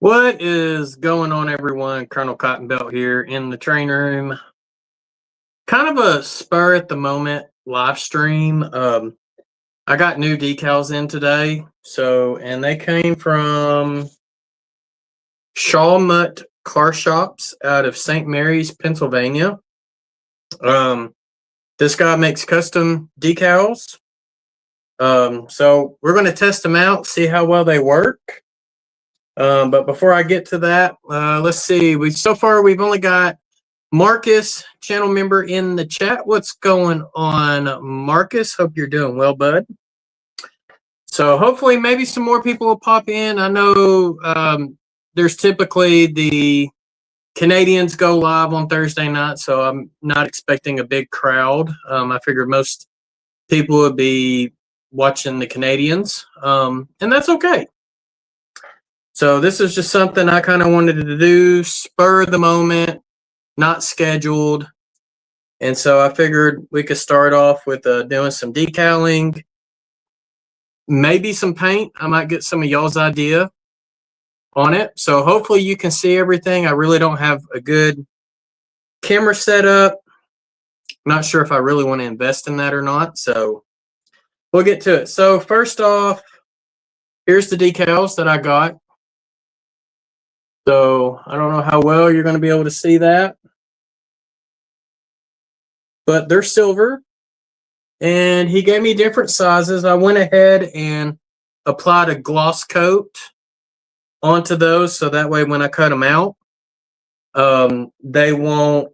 What is going on, everyone? Colonel Cottonbelt here in the train room. Kind of a spur at the moment live stream. I got new decals in today, and they came from Shaw Mutt Car Shops out of St. Mary's, Pennsylvania. This guy makes custom decals. So we're going to test them out, see how well they work. But before I get to that, let's see. So far we've only got Marcus, channel member, in the chat. What's going on, Marcus? Hope you're doing well, bud. So hopefully maybe some more people will pop in. I know there's typically the Canadians go live on Thursday night, so I'm not expecting a big crowd. I figured most people would be watching the Canadians, and that's okay. So this is just something I kind of wanted to do, spur of the moment, not scheduled. And so I figured we could start off with doing some decaling, maybe some paint. I might get some of y'all's idea on it. So hopefully you can see everything. I really don't have a good camera setup. Not sure if I really want to invest in that or not. So we'll get to it. So first off, here's the decals that I got. So I don't know how well you're going to be able to see that, but they're silver, and he gave me different sizes. I went ahead and applied a gloss coat onto those, so that way when I cut them out, they won't,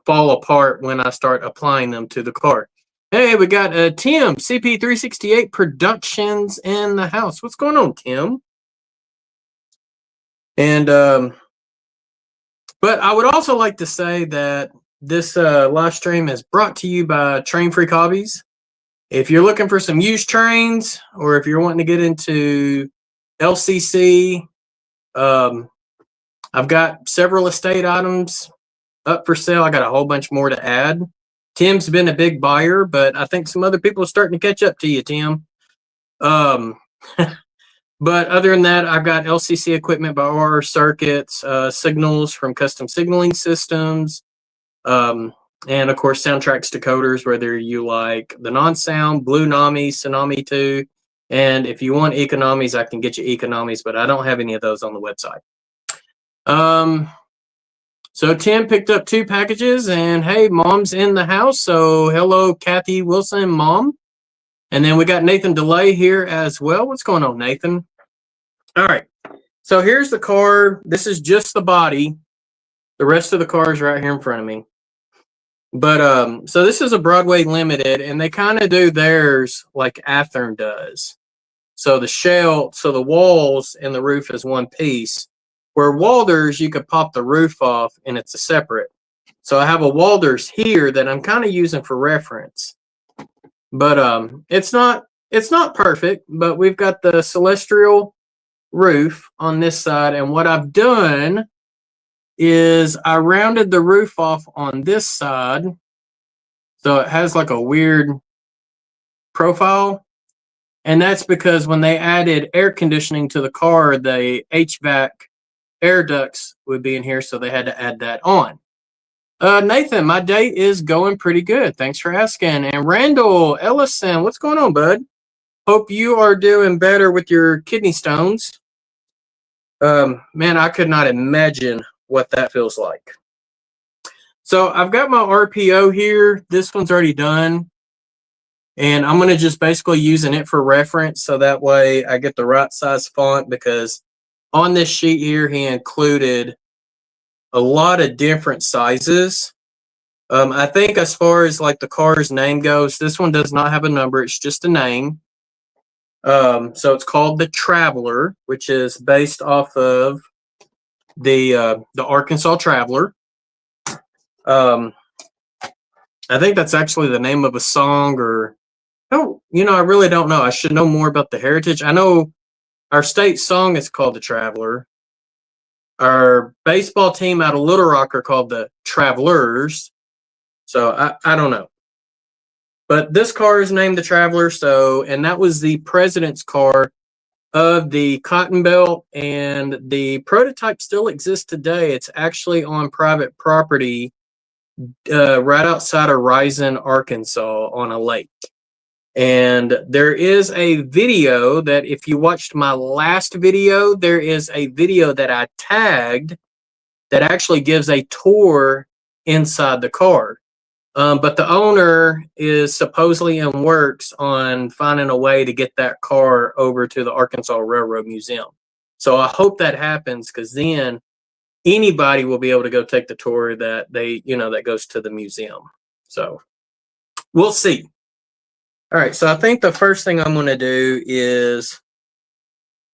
fall apart when I start applying them to the car. Hey, we got Tim, CP368 Productions in the house. What's going on, Tim? And but I would also like to say that this live stream is brought to you by Train Freak Hobbies. If you're looking for some used trains, or if you're wanting to get into LCC, I've got several estate items up for sale. I got a whole bunch more to add. Tim's been a big buyer, but I think some other people are starting to catch up to you, Tim. But other than that, I've got LCC equipment by RR Circuits, signals from Custom Signaling Systems, and of course soundtracks decoders, whether you like the non-sound, Blue Nami, Tsunami 2, and if you want economies, I can get you economies, but I don't have any of those on the website. So Tim picked up 2 packages, and hey, Mom's in the house. So hello, Kathy Wilson, Mom. And then we got Nathan DeLay here as well. What's going on, Nathan? All right. So here's the car. This is just the body. The rest of the car is right here in front of me. But so this is a Broadway Limited, and they kind of do theirs like Athearn does. So the walls and the roof is one piece. Where Walder's, you could pop the roof off and it's a separate. So I have a Walder's here that I'm kind of using for reference. But it's not perfect, but we've got the Celestial roof on this side, and what I've done is I rounded the roof off on this side. So it has like a weird profile. And that's because when they added air conditioning to the car, the HVAC air ducts would be in here, so they had to add that on. Nathan, my day is going pretty good. Thanks for asking. And Randall Ellison, what's going on, bud? Hope you are doing better with your kidney stones. Man, I could not imagine what that feels like. So I've got my RPO here. This one's already done. And I'm going to just basically using it for reference, so that way I get the right size font, because on this sheet here, he included a lot of different sizes. I think as far as like the car's name goes, this one does not have a number. It's just a name. So it's called the Traveler, which is based off of the Arkansas Traveler. I think that's actually the name of a song, or I really don't know. I should know more about the heritage. I know our state song is called the Traveler. Our baseball team out of Little Rock are called the Travelers. So I don't know. But this car is named the Traveler, and that was the president's car of the Cotton Belt, and the prototype still exists today. It's actually on private property right outside of Rison, Arkansas on a lake. And there is a video that, if you watched my last video, there is a video that I tagged that actually gives a tour inside the car. But the owner is supposedly in works on finding a way to get that car over to the Arkansas Railroad Museum. So I hope that happens, because then anybody will be able to go take the tour that that goes to the museum. So we'll see. All right, so I think the first thing I'm going to do is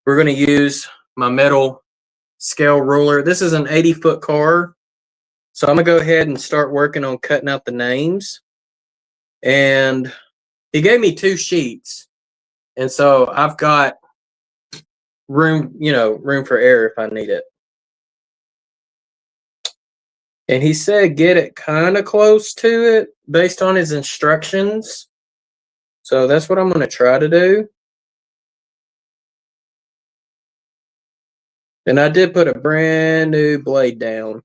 we're going to use my metal scale ruler. This is an 80-foot car, so I'm going to go ahead and start working on cutting out the names. And he gave me 2 sheets, and so I've got room for error if I need it. And he said get it kind of close to it based on his instructions. So that's what I'm going to try to do. And I did put a brand new blade down.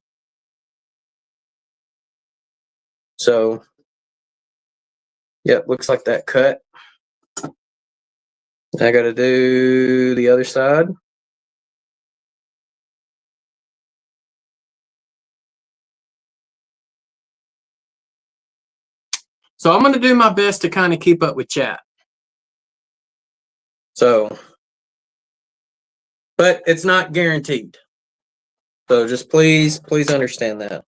So, yep, looks like that cut. I got to do the other side. So I'm going to do my best to kind of keep up with chat. So, but it's not guaranteed. So just please understand that.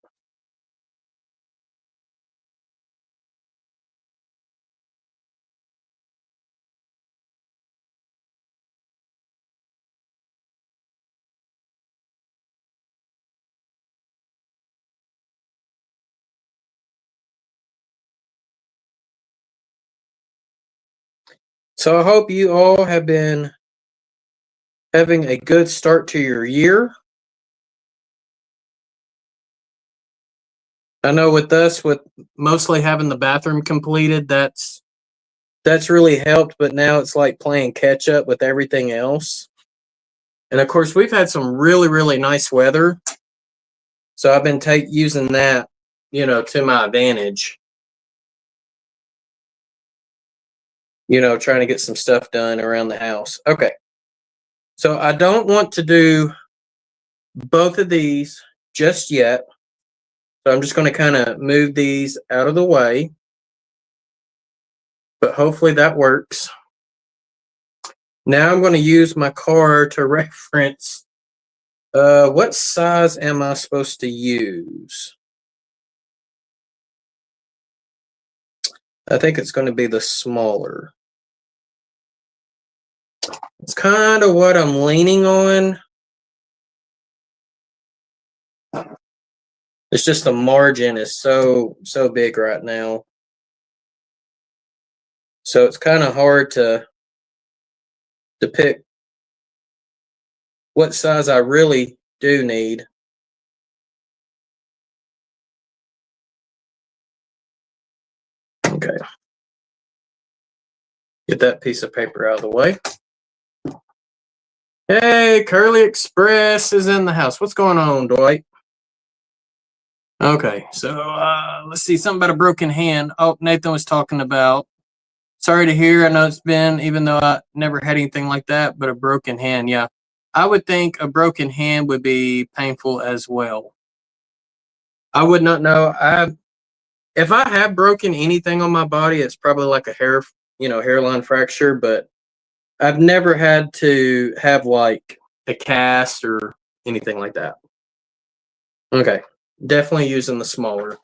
So I hope you all have been having a good start to your year. I know with us, with mostly having the bathroom completed, that's really helped, but now it's like playing catch up with everything else. And of course, we've had some really, really nice weather. So I've been using that, to my advantage. Trying to get some stuff done around the house. Okay. So I don't want to do both of these just yet. So I'm just going to kind of move these out of the way. But hopefully that works. Now I'm going to use my car to reference what size am I supposed to use? I think it's going to be the smaller. It's kind of what I'm leaning on. It's just the margin is so big right now. So it's kind of hard to pick what size I really do need. Okay. Get that piece of paper out of the way. Hey, Kerley Express is in the house. What's going on, Dwight? Okay, so let's see, something about a broken hand. Oh, Nathan was talking about. Sorry to hear. I know it's been, even though I never had anything like that, but a broken hand. Yeah, I would think a broken hand would be painful as well. I would not know. If I have broken anything on my body, it's probably like a hairline fracture, but I've never had to have like a cast or anything like that. Okay, definitely using the smaller.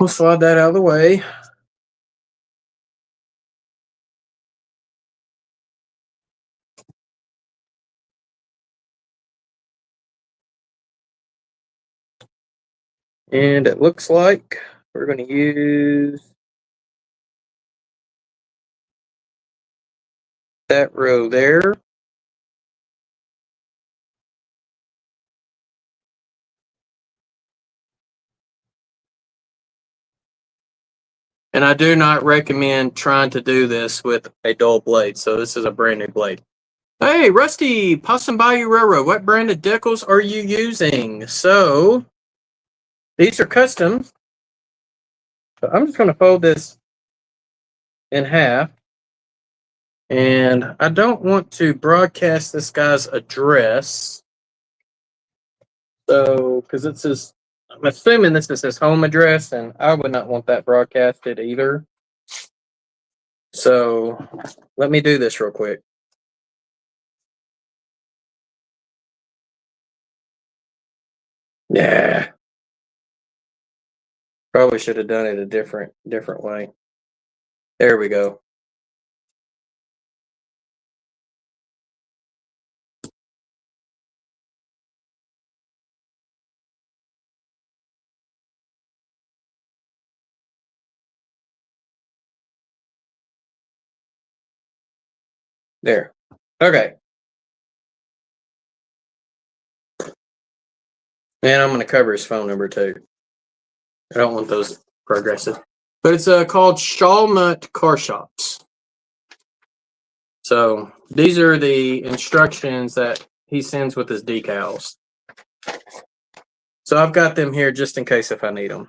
We'll slide that out of the way. And it looks like we're going to use that row there. And I do not recommend trying to do this with a dull blade. So this is a brand new blade. Hey, Rusty, Possum Bayou Railroad, what brand of decals are you using? So these are custom. So I'm just going to fold this in half. And I don't want to broadcast this guy's address. So, because it's his, I'm assuming this is his home address, and I would not want that broadcasted either. So, let me do this real quick. Yeah. Probably should have done it a different way. There we go. There. Okay. And I'm going to cover his phone number too. I don't want those progressive. But it's called Shawmut Car Shops. So these are the instructions that he sends with his decals. So I've got them here just in case if I need them.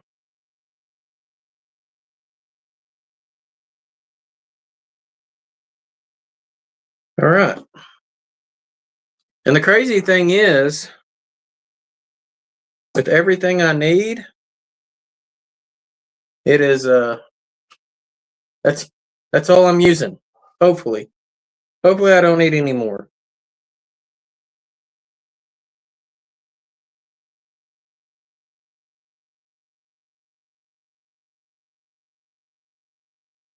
All right. And the crazy thing is, with everything I need, it is that's all I'm using. Hopefully I don't need any more.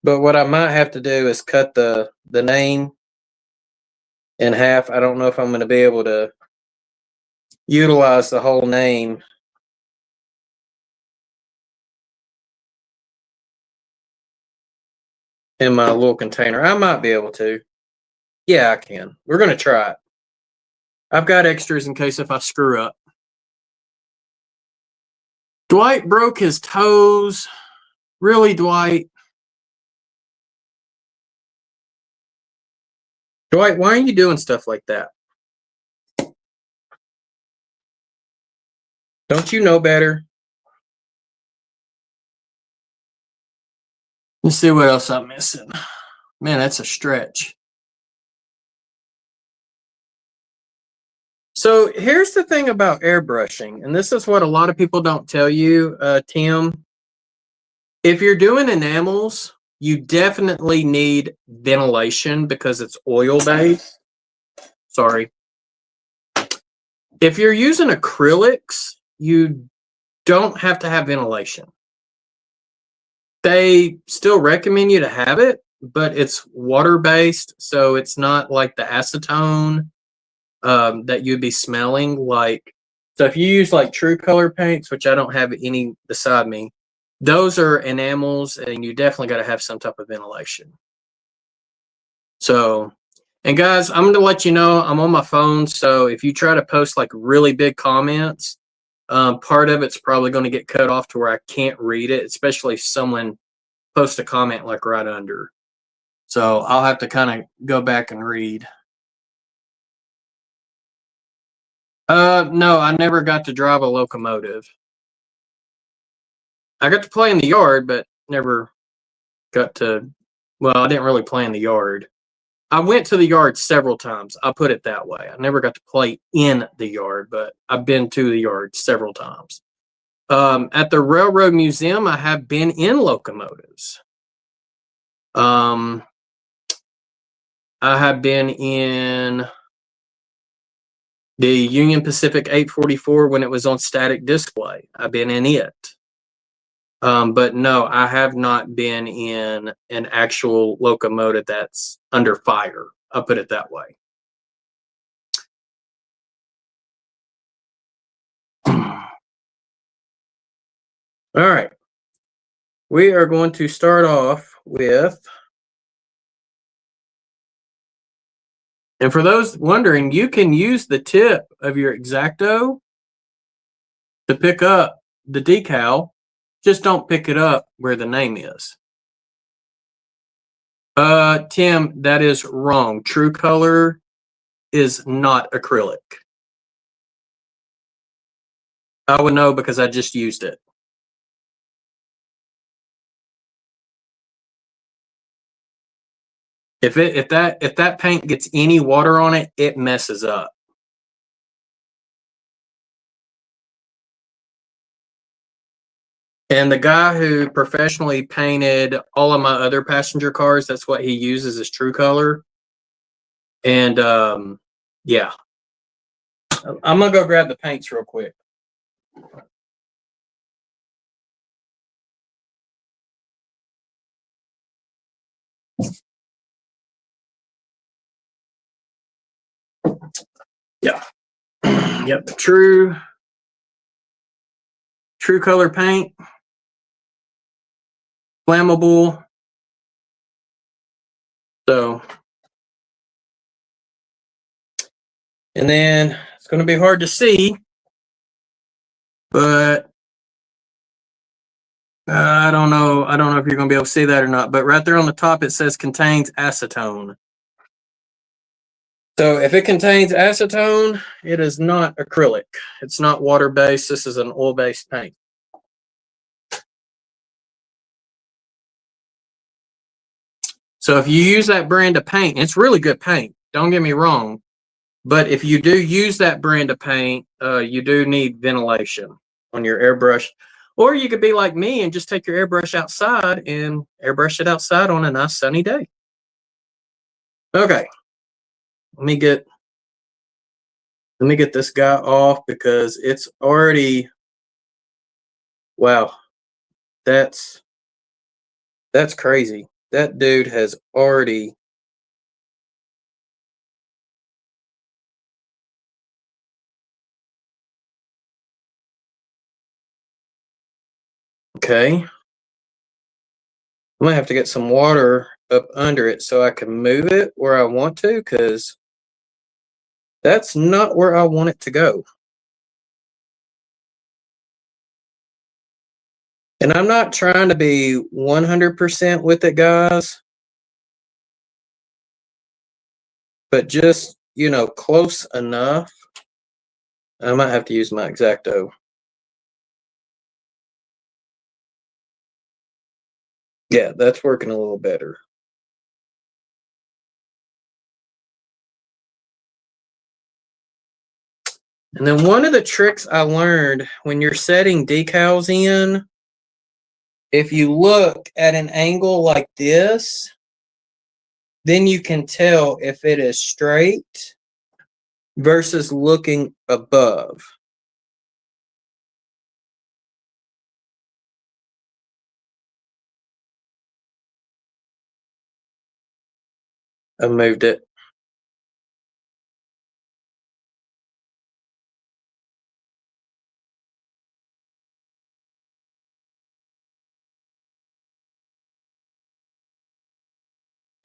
But what I might have to do is cut the name in half. I don't know if I'm going to be able to utilize the whole name. In my little container. I might be able to. Yeah, I can. We're going to try it. I've got extras in case if I screw up. Dwight broke his toes. Really, Dwight? Dwight, why are you doing stuff like that? Don't you know better? Let's see what else I'm missing. Man, that's a stretch. So here's the thing about airbrushing, and this is what a lot of people don't tell you, Tim. If you're doing enamels, you definitely need ventilation because it's oil-based. Sorry. If you're using acrylics, you don't have to have ventilation. They still recommend you to have it, but it's water-based, so it's not like the acetone that you'd be smelling like. So if you use like True Color paints, which I don't have any beside me, those are enamels, and you definitely got to have some type of ventilation. So, and guys, I'm going to let you know I'm on my phone, so if you try to post like really big comments, part of it's probably going to get cut off to where I can't read it, especially if someone posts a comment like right under. So I'll have to kind of go back and read. No, I never got to drive a locomotive. I got to play in the yard, but never got to, well, I didn't really play in the yard. I went to the yard several times. I'll put it that way. I never got to play in the yard, but I've been to the yard several times. At the Railroad Museum, I have been in locomotives. I have been in the Union Pacific 844 when it was on static display. I've been in it. But no, I have not been in an actual locomotive that's under fire. I'll put it that way. All right. We are going to start off with, and for those wondering, you can use the tip of your X-Acto to pick up the decal. Just don't pick it up where the name is. Tim, that is wrong. True Color is not acrylic. I would know because I just used it. If that paint gets any water on it, it messes up. And the guy who professionally painted all of my other passenger cars, that's what he uses is True Color. And yeah, I'm gonna go grab the paints real quick. Yeah. Yep. True Color paint. Flammable. So, and then it's going to be hard to see, but I don't know. I don't know if you're going to be able to see that or not, but right there on the top, it says contains acetone. So if it contains acetone, it is not acrylic. It's not water-based. This is an oil-based paint. So if you use that brand of paint, it's really good paint. Don't get me wrong. But if you do use that brand of paint, you do need ventilation on your airbrush. Or you could be like me and just take your airbrush outside and airbrush it outside on a nice sunny day. Okay. Let me get this guy off because it's already, wow, that's crazy. That dude has already, okay. I'm gonna have to get some water up under it so I can move it where I want to, because that's not where I want it to go. And I'm not trying to be 100% with it, guys, but just, you know, close enough. I might have to use my X-Acto. Yeah, that's working a little better. And then one of the tricks I learned when you're setting decals in, if you look at an angle like this, then you can tell if it is straight versus looking above. I moved it.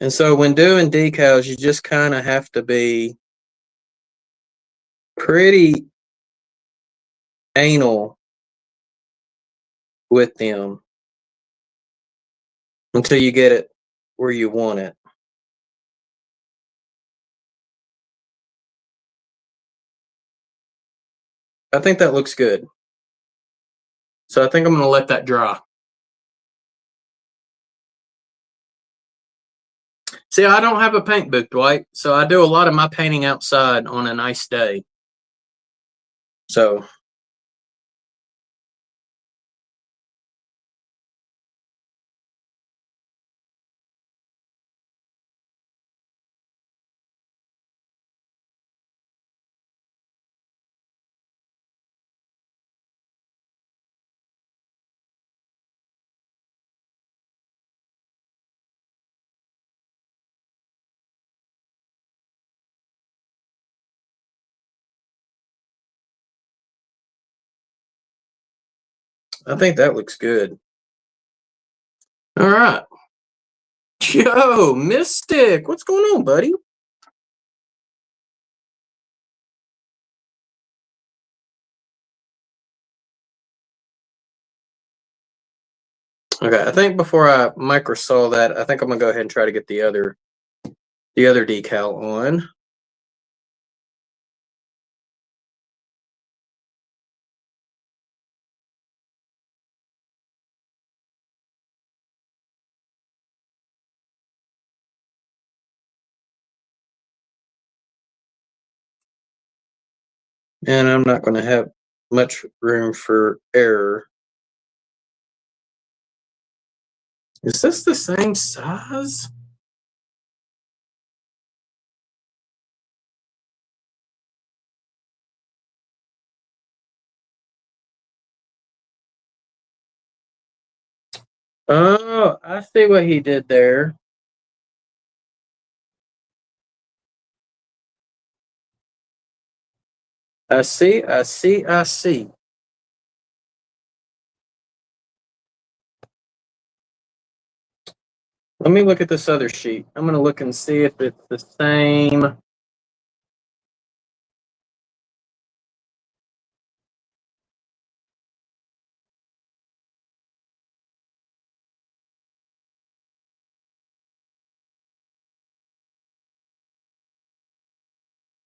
And so when doing decals, you just kind of have to be pretty anal with them until you get it where you want it. I think that looks good. So I think I'm going to let that dry. See, I don't have a paint booth, Dwight, so I do a lot of my painting outside on a nice day. So I think that looks good. All right. Yo, Mystic, what's going on, buddy? Okay, I think before I microsaw that, I think I'm going to go ahead and try to get the other the other decal on. And I'm not going to have much room for error. Is this the same size? Oh, I see what he did there. I see. Let me look at this other sheet. I'm going to look and see if it's the same.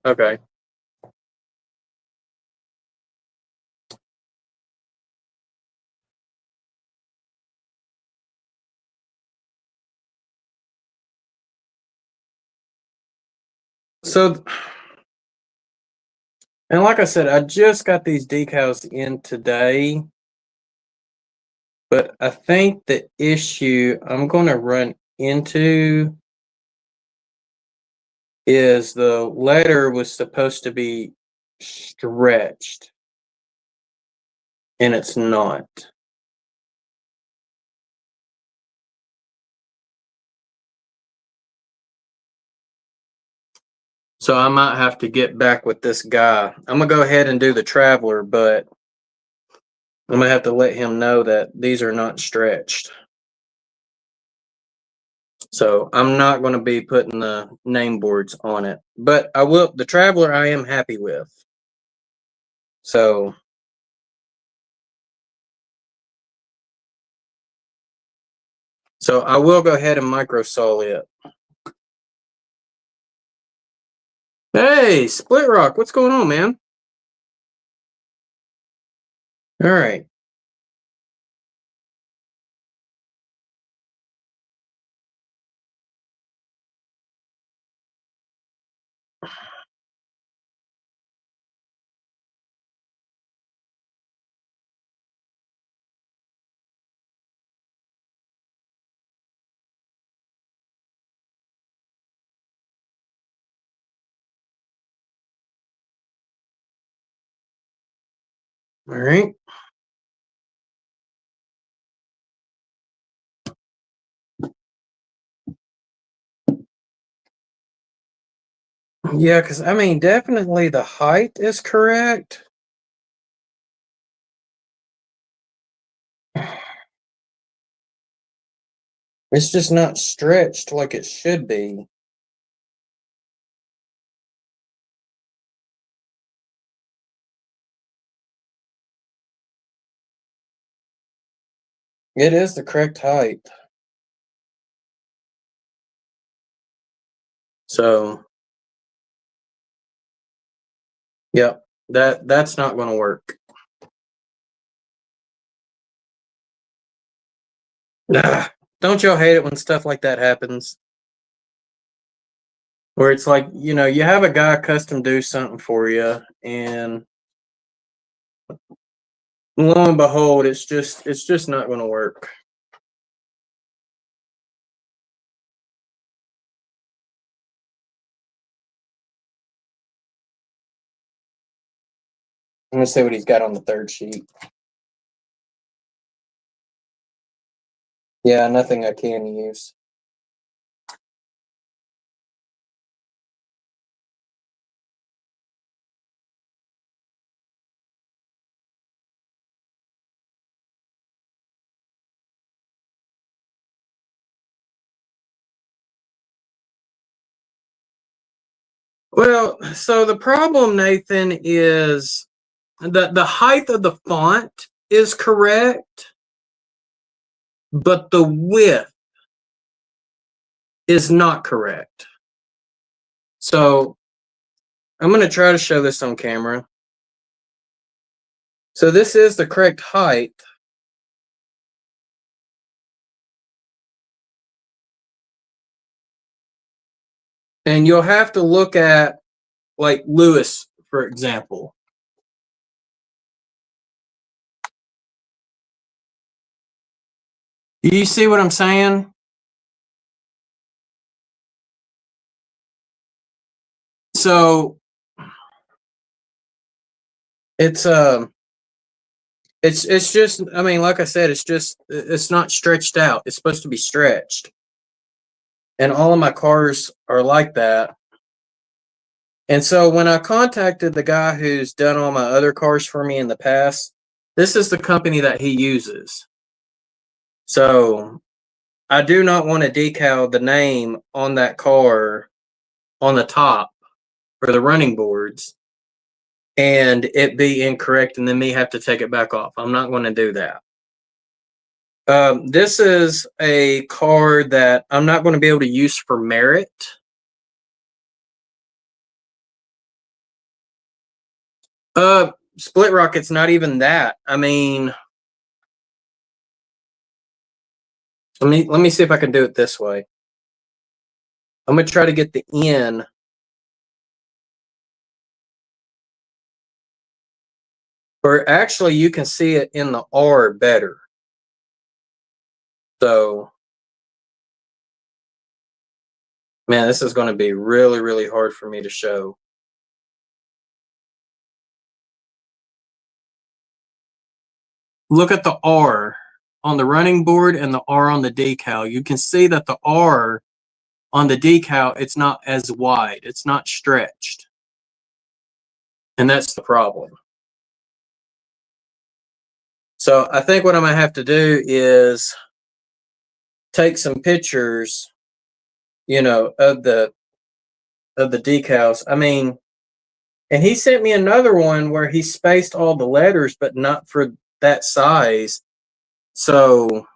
Okay. So, and like I said, I just got these decals in today, but I think the issue I'm going to run into is the letter was supposed to be stretched, and it's not. So I might have to get back with this guy. I'm going to go ahead and do the Traveler, but I'm going to have to let him know that these are not stretched. So I'm not going to be putting the name boards on it, but I will. The Traveler I am happy with. So I will go ahead and microsol it. Hey, Split Rock, what's going on, man? All right. All right. Yeah, because I mean, definitely the height is correct. It's just not stretched like it should be. It is the correct height. So, yep, that's not going to work. Nah, don't y'all hate it when stuff like that happens? Where it's like, you have a guy custom do something for you, and lo and behold, it's just not going to work. I'm going to see what he's got on the third sheet. Yeah, nothing I can use. Well, so the problem, Nathan, is the height of the font is correct, but the width is not correct. So I'm going to try to show this on camera. So this is the correct height. And you'll have to look at like Lewis, for example. Do you see what I'm saying? So it's just, I mean, like I said, it's not stretched out. It's supposed to be stretched. And all of my cars are like that. And so when I contacted the guy who's done all my other cars for me in the past, this is the company that he uses. So I do not want to decal the name on that car on the top for the running boards and it be incorrect and then me have to take it back off. I'm not going to do that. This is a car that I'm not going to be able to use for merit. Split rocket's not even that. I mean, let me see if I can do it this way. I'm going to try to get the N. Or actually, you can see it in the R better. So, man, this is going to be really, really hard for me to show. Look at the R on the running board and the R on the decal. You can see that the R on the decal, it's not as wide. It's not stretched. And that's the problem. So I think what I'm going to have to do is take some pictures, you know, of the decals. I mean, and he sent me another one where he spaced all the letters, but not for that size. So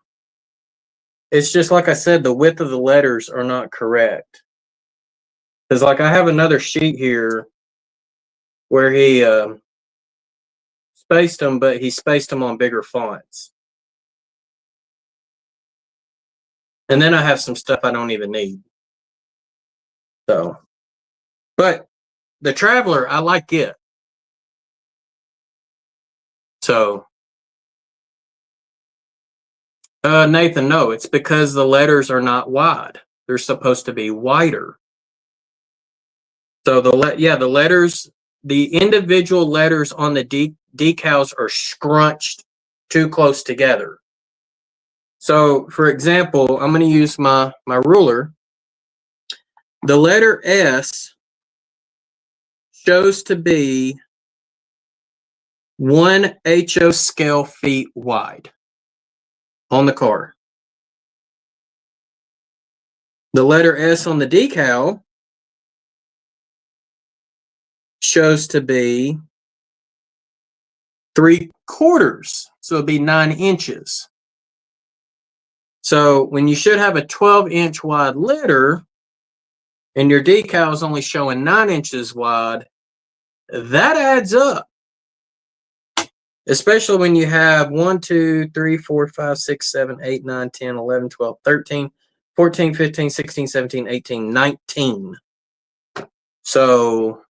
it's just like I said, the width of the letters are not correct. Because like I have another sheet here where he spaced them, but he spaced them on bigger fonts. And then I have some stuff I don't even need. So, but the Traveler, I like it. So, Nathan, no, it's because the letters are not wide. They're supposed to be wider. So the letters, the individual letters on the decals are scrunched too close together. So, for example, I'm going to use my ruler. The letter S shows to be 1 HO scale feet wide on the car. The letter S on the decal shows to be 3/4, so it'd be 9 inches. So when you should have a 12-inch wide letter and your decal is only showing 9 inches wide, that adds up. Especially when you have 1, 2, 3, 4, 5, 6, 7, 8, 9, 10, 11, 12, 13, 14, 15, 16, 17, 18, 19. So,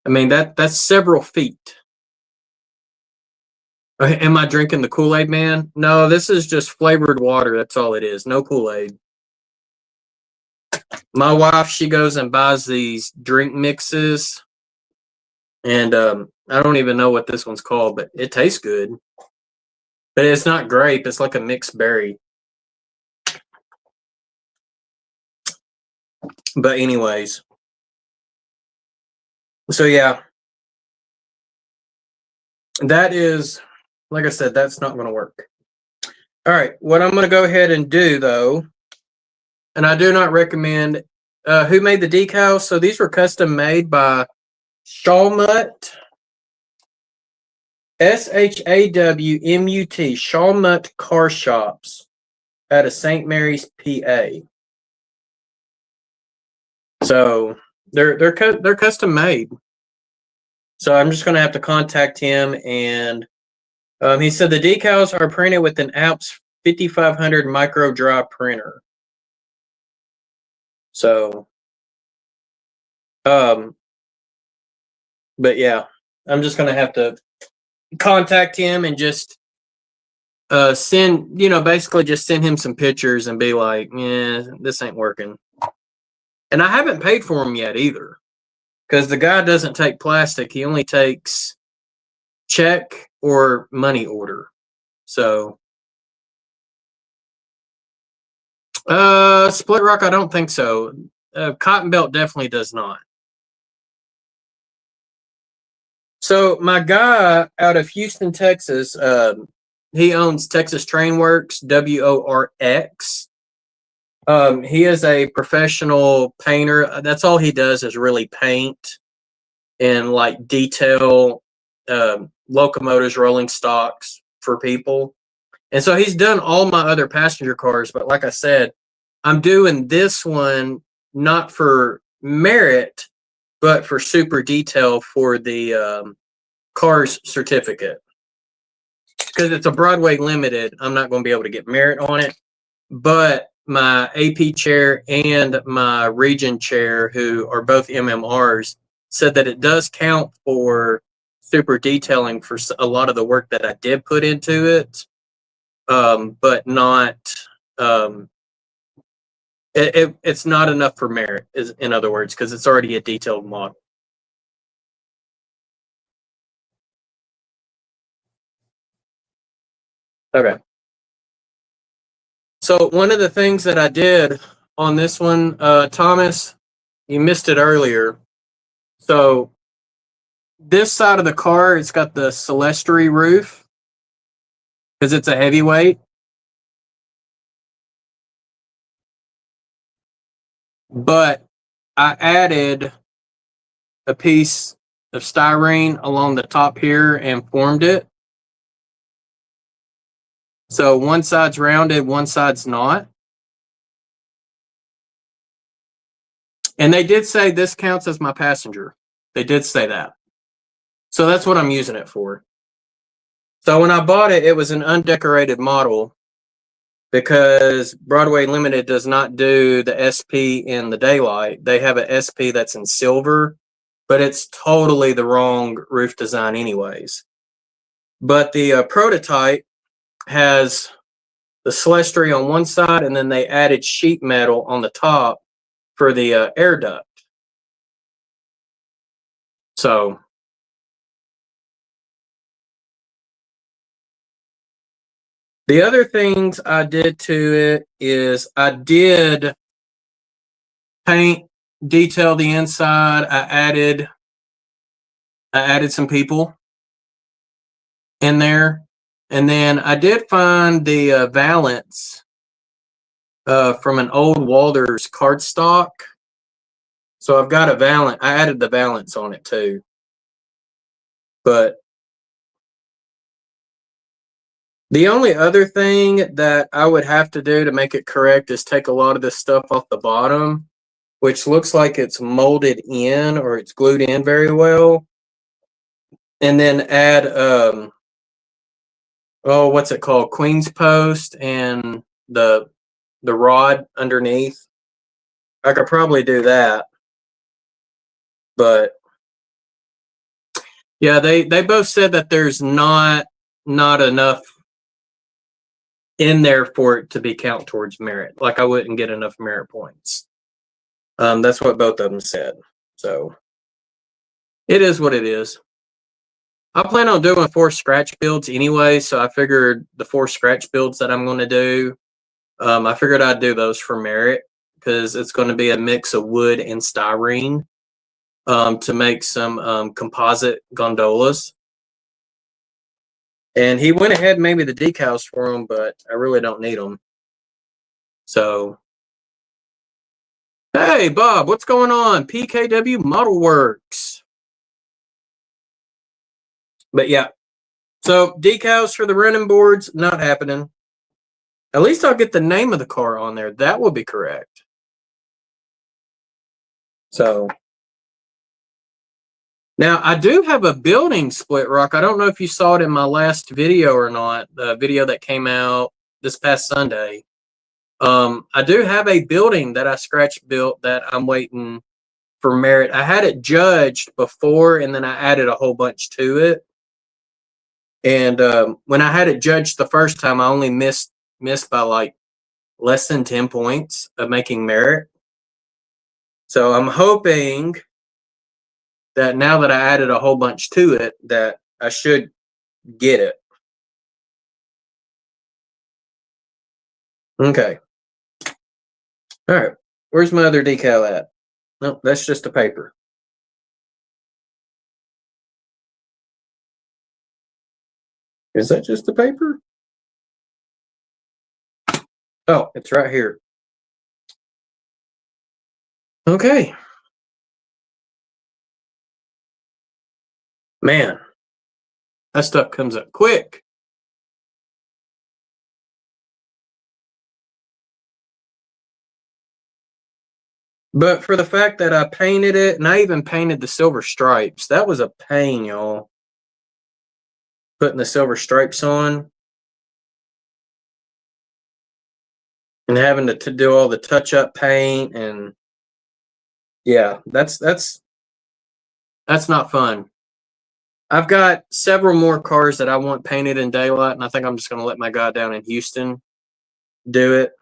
I mean, that's several feet. Am I drinking the Kool-Aid, man? No, this is just flavored water. That's all it is. No Kool-Aid. My wife, she goes and buys these drink mixes. And I don't even know what this one's called, but it tastes good. But it's not grape. It's like a mixed berry. But anyways. So, yeah. That is, like I said, that's not going to work. All right. What I'm going to go ahead and do, though, and I do not recommend, who made the decals? So these were custom made by Shawmut, SHAWMUT, Shawmut Car Shops out of St. Mary's, PA. So They're custom made. So I'm just going to have to contact him, and he said the decals are printed with an Alps 5500 micro dry printer. So, but yeah, I'm just going to have to contact him and just send, basically just send him some pictures and be like, yeah, this ain't working. And I haven't paid for them yet either, because the guy doesn't take plastic. He only takes check or money order. So, Split Rock, I don't think so. Cotton Belt definitely does not. So my guy out of Houston, Texas, he owns Texas Train Works, WORX. He is a professional painter. That's all he does is really paint and like detail locomotives, rolling stocks for people. And so he's done all my other passenger cars. But like I said, I'm doing this one not for merit, but for super detail for the car's certificate. Because it's a Broadway Limited, I'm not going to be able to get merit on it. But my AP chair and my region chair, who are both MMRs, said that it does count for super detailing for a lot of the work that I did put into it, but not it's not enough for merit, in other words, because it's already a detailed model. Okay. So one of the things that I did on this one, Thomas, you missed it earlier. So this side of the car, it's got the Celestry roof because it's a heavyweight. But I added a piece of styrene along the top here and formed it. So one side's rounded, one side's not. And they did say this counts as my passenger. They did say that. So that's what I'm using it for. So when I bought it, it was an undecorated model because Broadway Limited does not do the SP in the daylight. They have an SP that's in silver, but it's totally the wrong roof design anyways. But the prototype has the Celestry on one side, and then they added sheet metal on the top for the air duct. So the other things I did to it is I did paint, detail the inside. I added some people in there, and then I did find the valance from an old Walters cardstock. So I've got a valance. I added the valance on it too, but the only other thing that I would have to do to make it correct is take a lot of this stuff off the bottom, which looks like it's molded in or it's glued in very well. And then add, what's it called? Queen's post and the rod underneath. I could probably do that. But yeah, they both said that there's not enough in there for it to be count towards merit. Like I wouldn't get enough merit points. That's what both of them said. So it is what it is. I plan on doing 4 scratch builds anyway, so I figured the 4 scratch builds that I'm going to do, I figured I'd do those for merit because it's going to be a mix of wood and styrene to make some composite gondolas. And he went ahead and made me the decals for them, but I really don't need them. So, hey, Bob, what's going on? PKW Model Works. But yeah, so decals for the running boards, not happening. At least I'll get the name of the car on there. That will be correct. So, Now, I do have a building split rock. I don't know if you saw it in my last video or not, the video that came out this past Sunday. I do have a building that I scratch built that I'm waiting for merit. I had it judged before, and then I added a whole bunch to it. And when I had it judged the first time, I only missed by like less than 10 points of making merit. So I'm hoping that now that I added a whole bunch to it, that I should get it. Okay. All right. Where's my other decal at? Nope, that's just a paper. Is that just the paper? Oh, it's right here. Okay. Man, that stuff comes up quick. But for the fact that I painted it, and I even painted the silver stripes, that was a pain, y'all. Putting the silver stripes on and having to do all the touch-up paint, and yeah, that's not fun. I've got several more cars that I want painted in daylight, and I think I'm just going to let my guy down in Houston do it.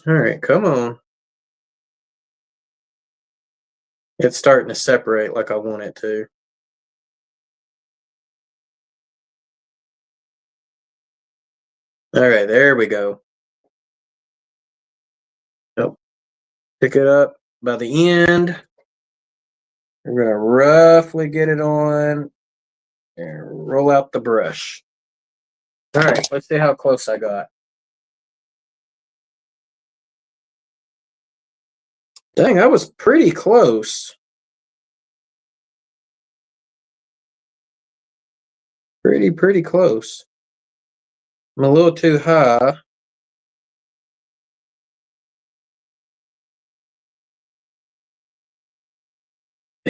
All right, come on. It's starting to separate like I want it to. All right, there we go. Nope. Pick it up by the end. We're going to roughly get it on and roll out the brush. All right, let's see how close I got. Dang, I was pretty close. Pretty close. I'm a little too high.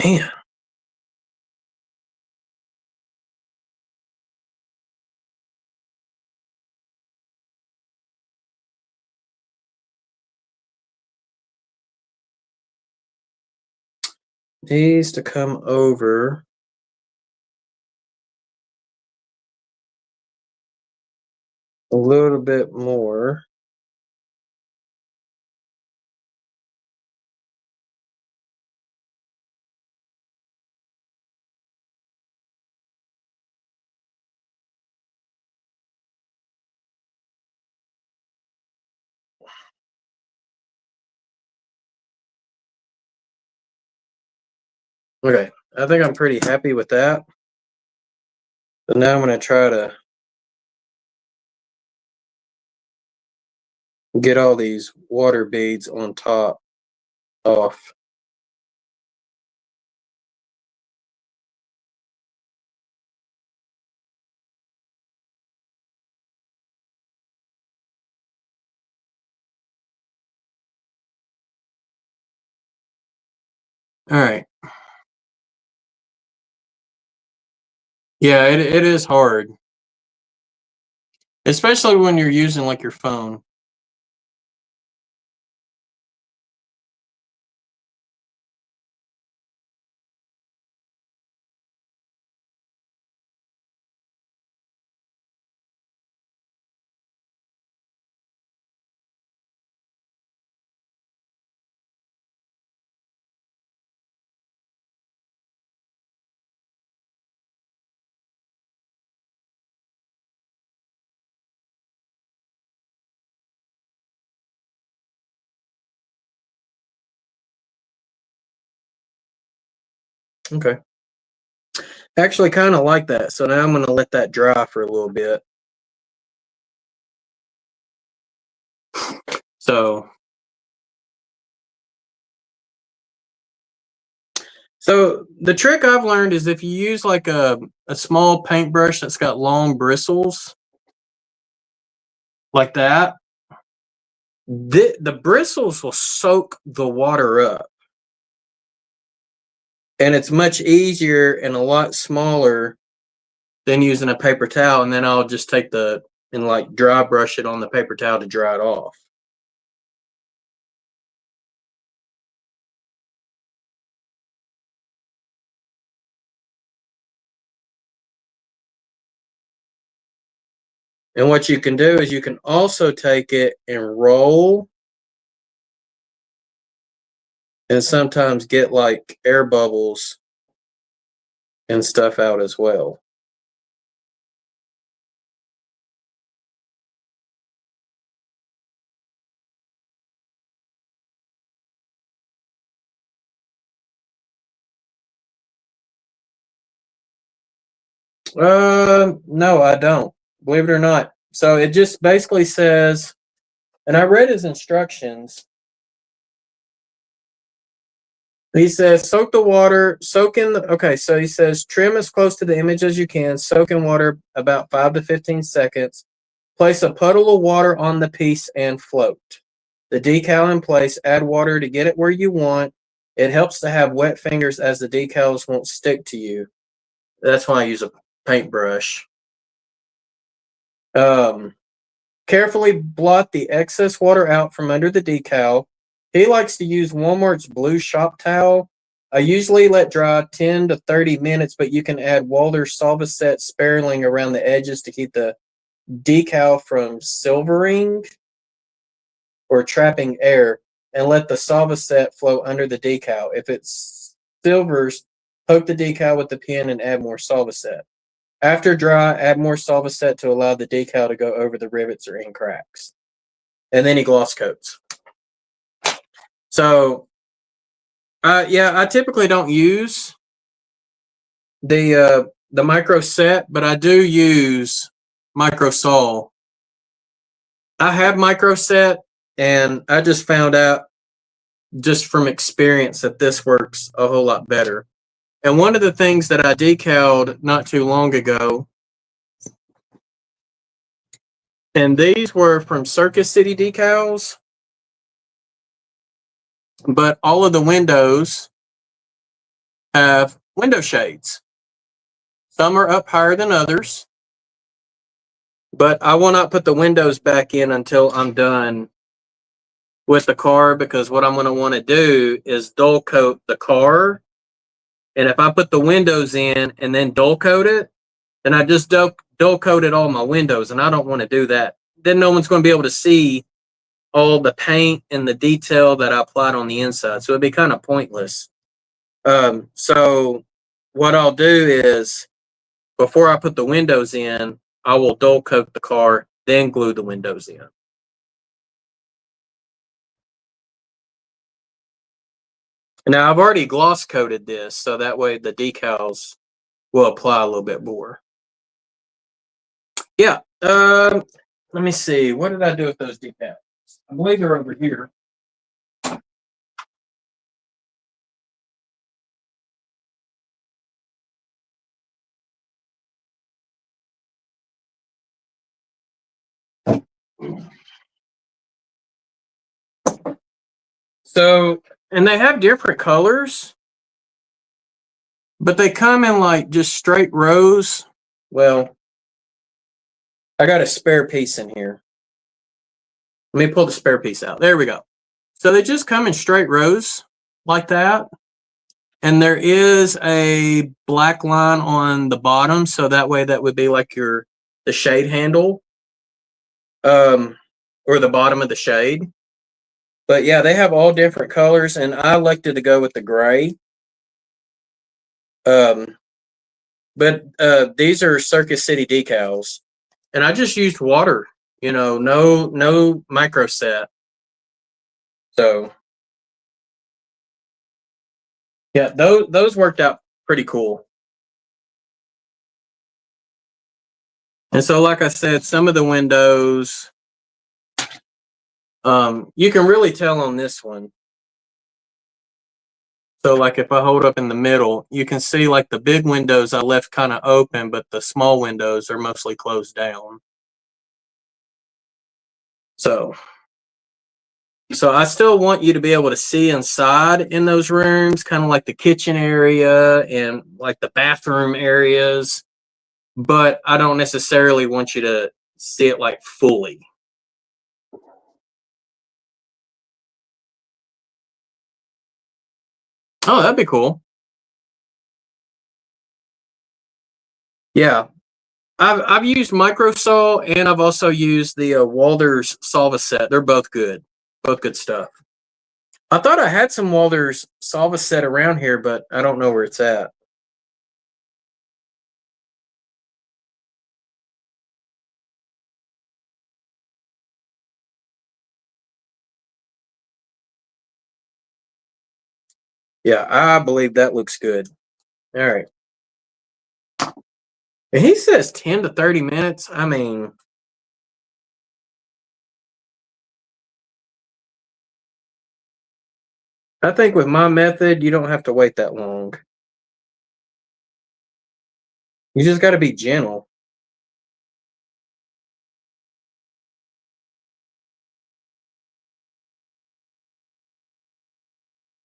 Man. Needs to come over. A little bit more. Okay, I think I'm pretty happy with that. So now I'm going to try to get all these water beads on top off. All right. Yeah, it is hard. Especially when you're using like your phone. Okay. Actually kind of like that. So now I'm going to let that dry for a little bit. So So the trick I've learned is if you use like a small paintbrush that's got long bristles like that, the bristles will soak the water up. And it's much easier and a lot smaller than using a paper towel. And then I'll just take and like dry brush it on the paper towel to dry it off. And what you can do is you can also take it and roll and sometimes get like air bubbles and stuff out as well. No, I don't. Believe it or not. So it just basically says, and I read his instructions. He says, soak the water, okay, so he says, trim as close to the image as you can, soak in water about 5 to 15 seconds. Place a puddle of water on the piece and float. The decal in place, add water to get it where you want. It helps to have wet fingers as the decals won't stick to you. That's why I use a paintbrush. Carefully blot the excess water out from under the decal. He likes to use Walmart's blue shop towel. I usually let dry 10 to 30 minutes, but you can add Walther's Solvaset sparingly around the edges to keep the decal from silvering or trapping air, and let the Solvaset flow under the decal. If it silvers, poke the decal with the pen and add more Solvaset. After dry, add more Solvaset to allow the decal to go over the rivets or in cracks. And then he gloss coats. So, yeah, I typically don't use the micro set, but I do use micro sol. I have micro set, and I just found out just from experience that this works a whole lot better. And one of the things that I decaled not too long ago, and these were from Circus City decals, but all of the windows have window shades. Some are up higher than others, but I will not put the windows back in until I'm done with the car, because what I'm going to want to do is dull coat the car. And if I put the windows in and then dull coat it, then I just dull coated all my windows, and I don't want to do that. Then no one's going to be able to see all the paint and the detail that I applied on the inside. So it'd be kind of pointless. So what I'll do is, before I put the windows in, I will dull coat the car, then glue the windows in. Now I've already gloss coated this, so that way the decals will apply a little bit more. Yeah. Let me see. What did I do with those decals? I believe they're over here. So, and they have different colors, but they come in like just straight rows. Well, I got a spare piece in here. Let me pull the spare piece out. There we go. So they just come in straight rows like that. And there is a black line on the bottom, so that way that would be like the shade handle, or the bottom of the shade. But yeah, they have all different colors, and I elected to go with the gray. But these are Circus City decals, and I just used water. No micro set. So yeah, those worked out pretty cool. And so, like I said, some of the windows, you can really tell on this one. So like if I hold up in the middle, you can see like the big windows I left kind of open, but the small windows are mostly closed down. So I still want you to be able to see inside in those rooms, kind of like the kitchen area and like the bathroom areas, but I don't necessarily want you to see it like fully. Oh, that'd be cool. Yeah. I've used Microsaw and I've also used the Walters Solva set. They're both good. Both good stuff. I thought I had some Walters Solva set around here, but I don't know where it's at. Yeah, I believe that looks good. All right. And he says 10 to 30 minutes. I mean, I think with my method, you don't have to wait that long. You just got to be gentle.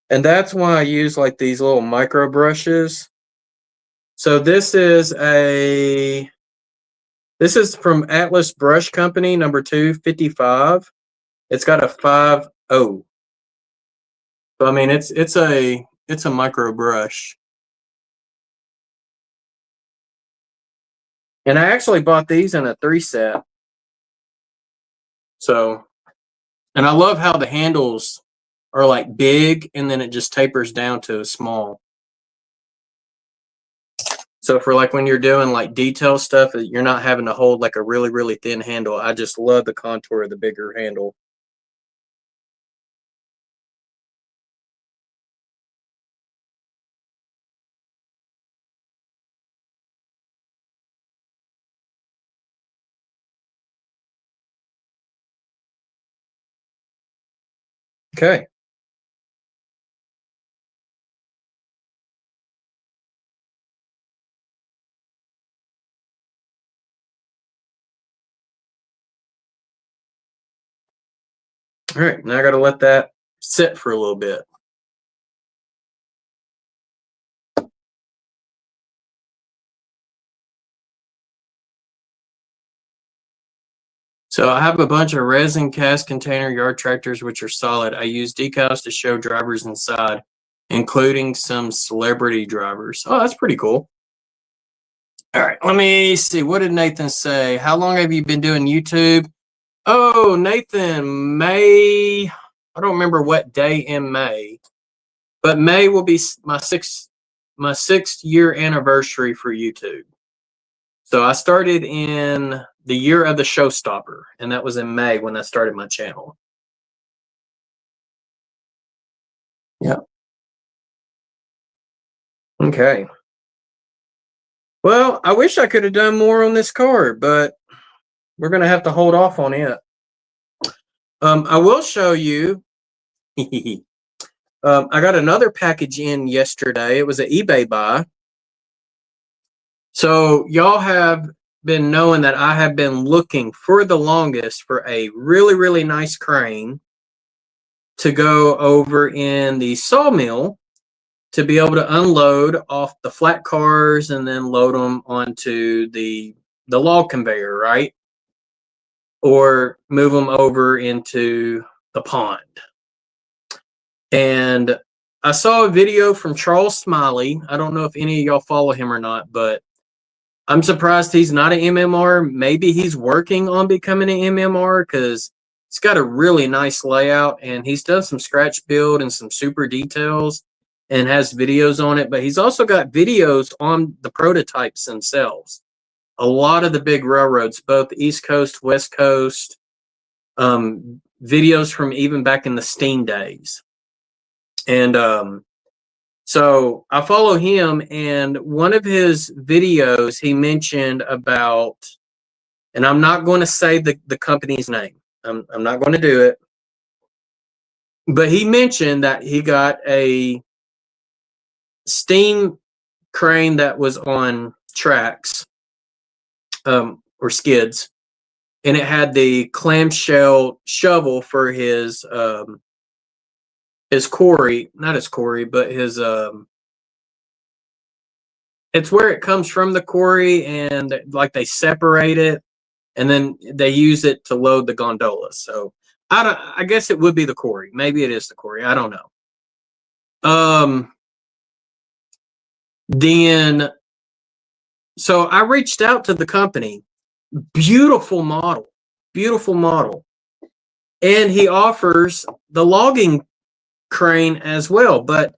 And that's why I use like these little micro brushes. So this is from Atlas Brush Company, number 255. It's got a 5.0. So I mean it's a micro brush. And I actually bought these in a 3 set. So, and I love how the handles are like big and then it just tapers down to a small. So for like when you're doing like detail stuff, you're not having to hold like a really, really thin handle. I just love the contour of the bigger handle. Okay. All right, now I got to let that sit for a little bit. So I have a bunch of resin cast container yard tractors, which are solid. I use decals to show drivers inside, including some celebrity drivers. Oh, that's pretty cool. All right, let me see. What did Nathan say? How long have you been doing YouTube? Oh, Nathan, May. I don't remember what day in May, but May will be my sixth year anniversary for YouTube. So I started in the year of the showstopper, and that was in May when I started my channel. Yeah. Okay. Well, I wish I could have done more on this car, but we're going to have to hold off on it. I will show you. I got another package in yesterday. It was an eBay buy. So y'all have been knowing that I have been looking for the longest for a really, really nice crane to go over in the sawmill to be able to unload off the flat cars and then load them onto the log conveyor, right? Or move them over into the pond. And I saw a video from Charles Smiley. I don't know if any of y'all follow him or not, but I'm surprised he's not an MMR. Maybe he's working on becoming an MMR because it's got a really nice layout and he's done some scratch build and some super details and has videos on it. But he's also got videos on the prototypes themselves. A lot of the big railroads, both East Coast, West Coast, videos from even back in the Steam days. And so I follow him, and one of his videos he mentioned about, and I'm not going to say the company's name. I'm not going to do it. But he mentioned that he got a steam crane that was on tracks, or skids, and it had the clamshell shovel for his quarry, not his quarry, but his it's where it comes from the quarry, and like they separate it, and then they use it to load the gondolas. So I guess it would be the quarry. Maybe it is the quarry. I don't know. Then so I reached out to the company. Beautiful model. And he offers the logging crane as well. But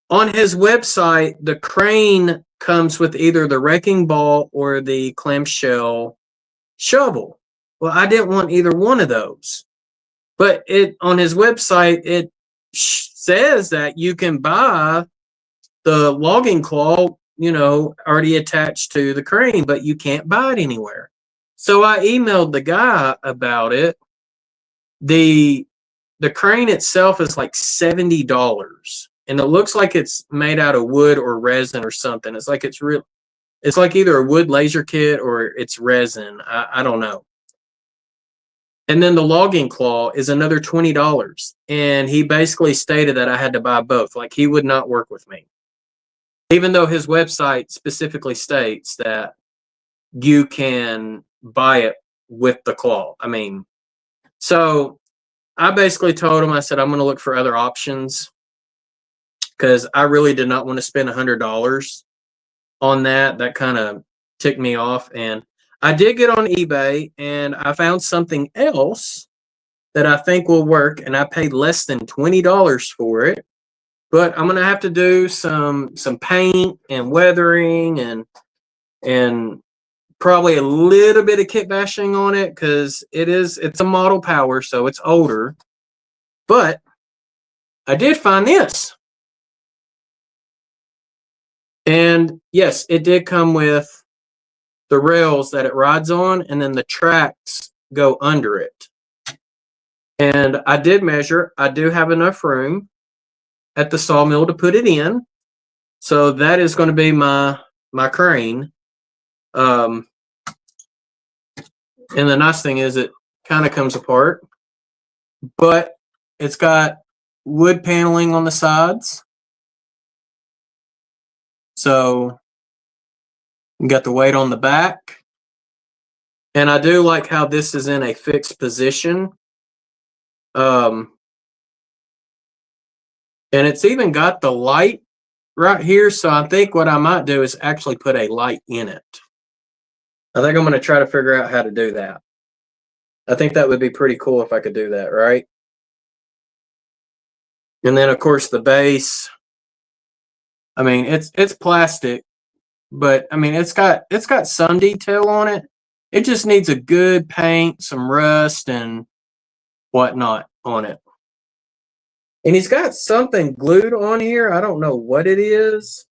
on his website, the crane comes with either the wrecking ball or the clamshell shovel. Well, I didn't want either one of those. But on his website, it says that you can buy the logging claw, already attached to the crane, but you can't buy it anywhere. So I emailed the guy about it. The crane itself is like $70, and it looks like it's made out of wood or resin or something. It's like it's like either a wood laser kit or it's resin. I don't know. And then the logging claw is another $20, and he basically stated that I had to buy both. Like, he would not work with me, even though his website specifically states that you can buy it with the claw. I mean, so I basically told him, I said, I'm going to look for other options, because I really did not want to spend $100 on that. That kind of ticked me off. And I did get on eBay, and I found something else that I think will work, and I paid less than $20 for it. But I'm going to have to do some paint and weathering and probably a little bit of kit bashing on it, because it's a model power, so it's older. But I did find this. And yes, it did come with the rails that it rides on, and then the tracks go under it. And I did measure. I do have enough room at the sawmill to put it in. So that is going to be my crane. And the nice thing is it kind of comes apart, but it's got wood paneling on the sides. So you got the weight on the back. And I do like how this is in a fixed position. And it's even got the light right here. So I think what I might do is actually put a light in it. I think I'm going to try to figure out how to do that. I think that would be pretty cool if I could do that, right? And then, of course, the base. I mean, it's plastic, but I mean, it's got some detail on it. It just needs a good paint, some rust and whatnot on it. And he's got something glued on here. I don't know what it is,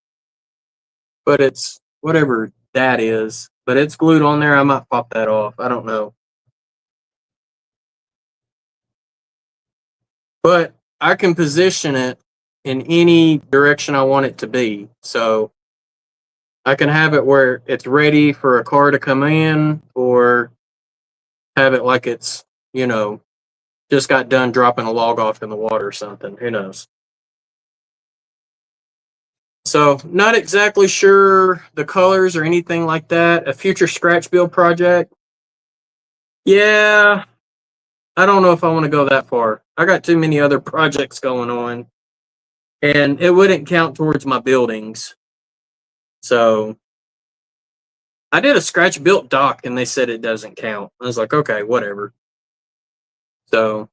but it's whatever that is. But it's glued on there. I might pop that off. I don't know. But I can position it in any direction I want it to be. So I can have it where it's ready for a car to come in, or have it like it's, just got done dropping a log off in the water or something. Who knows? So not exactly sure the colors or anything like that. A future scratch build project. Yeah, I don't know if I want to go that far. I got too many other projects going on, and it wouldn't count towards my buildings. So I did a scratch built dock, and they said it doesn't count. I was like, okay, whatever. So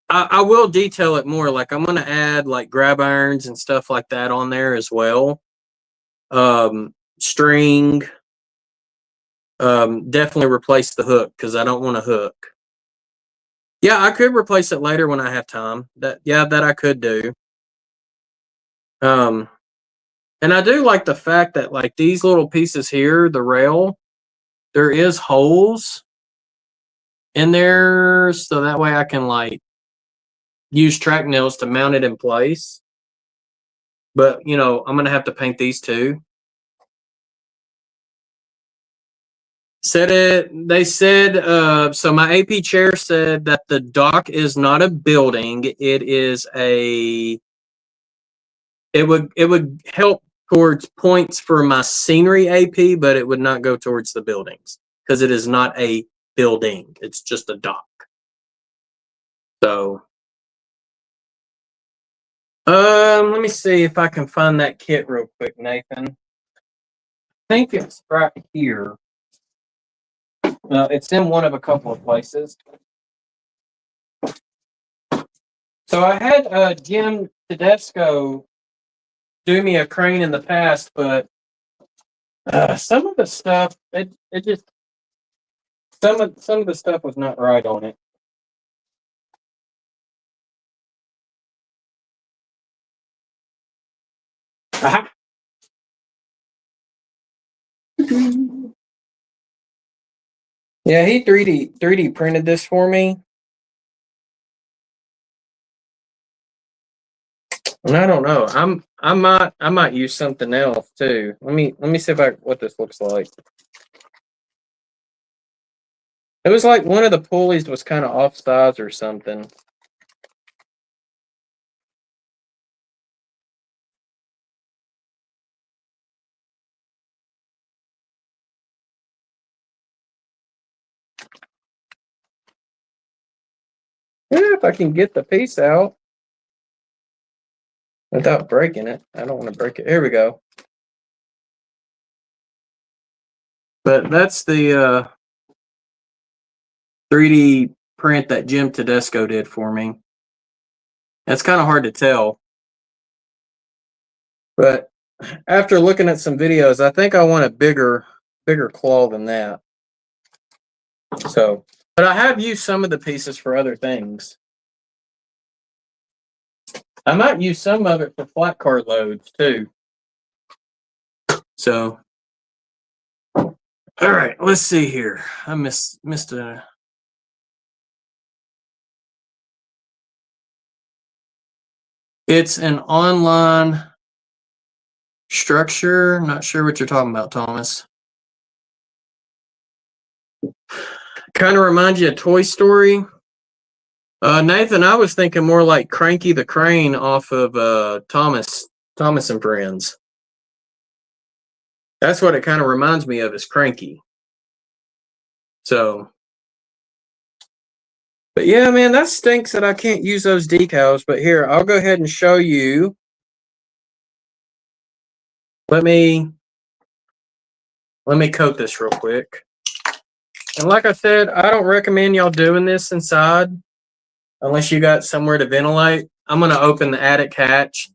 I will detail it more. Like, I'm going to add like grab irons and stuff like that on there as well. String. Definitely replace the hook, because I don't want a hook. Yeah, I could replace it later when I have time. That I could do. And I do like the fact that, like, these little pieces here, the rail, there is holes in there, so that way I can like use track nails to mount it in place. But, you know, I'm going to have to paint these too. They said, so my AP chair said that the dock is not a building. It is it would help towards points for my scenery AP, but it would not go towards the buildings because it is not a building. It's just a dock. So, let me see if I can find that kit real quick, Nathan. I think it's right here. It's in one of a couple of places. So I had Jim Tedesco do me a crane in the past, but some of the stuff it just some of the stuff was not right on it. Aha. Yeah, he 3D printed this for me. And I don't know. I might use something else too. Let me see what this looks like. It was like one of the pulleys was kind of off size or something. Yeah, if I can get the piece out without breaking it. I don't want to break it. Here we go. But that's the 3D print that Jim Tedesco did for me. It's kind of hard to tell. But after looking at some videos, I think I want a bigger claw than that. So, but I have used some of the pieces for other things. I might use some of it for flat car loads too. So, all right, let's see here. I missed a. It's an online structure. Not sure what you're talking about, Thomas. Kind of reminds you of Toy Story. Nathan, I was thinking more like Cranky the Crane off of Thomas and Friends. That's what it kind of reminds me of, is Cranky. So, but yeah, man, that stinks that I can't use those decals. But here, I'll go ahead and show you. Let me coat this real quick. And like I said, I don't recommend y'all doing this inside unless you got somewhere to ventilate. I'm going to open the attic hatch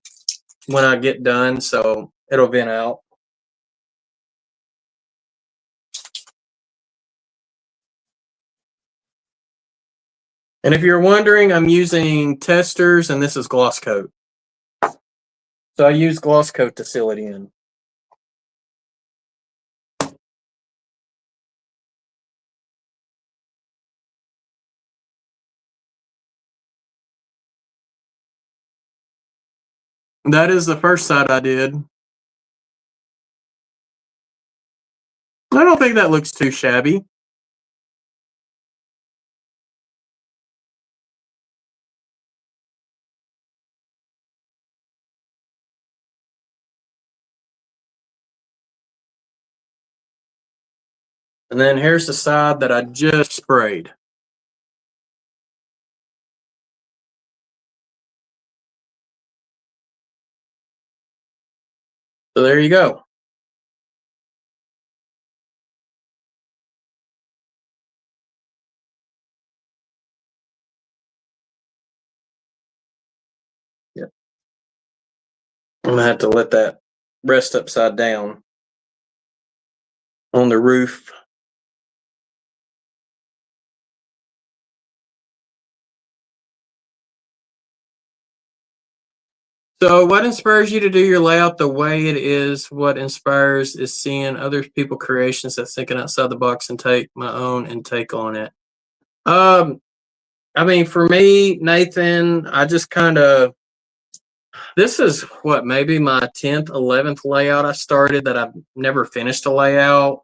when I get done, so it'll vent out. And if you're wondering, I'm using testers, and this is gloss coat. So I use gloss coat to seal it in. That is the first side I did. I don't think that looks too shabby. And then here's the side that I just sprayed. So there you go. Yep. I'm going to have to let that rest upside down on the roof. So what inspires you to do your layout the way it is? What inspires is seeing other people creations that's thinking outside the box and take my own and take on it. I mean, for me, Nathan, I just kind of, this is what, maybe my 10th, 11th layout I started that I've never finished a layout.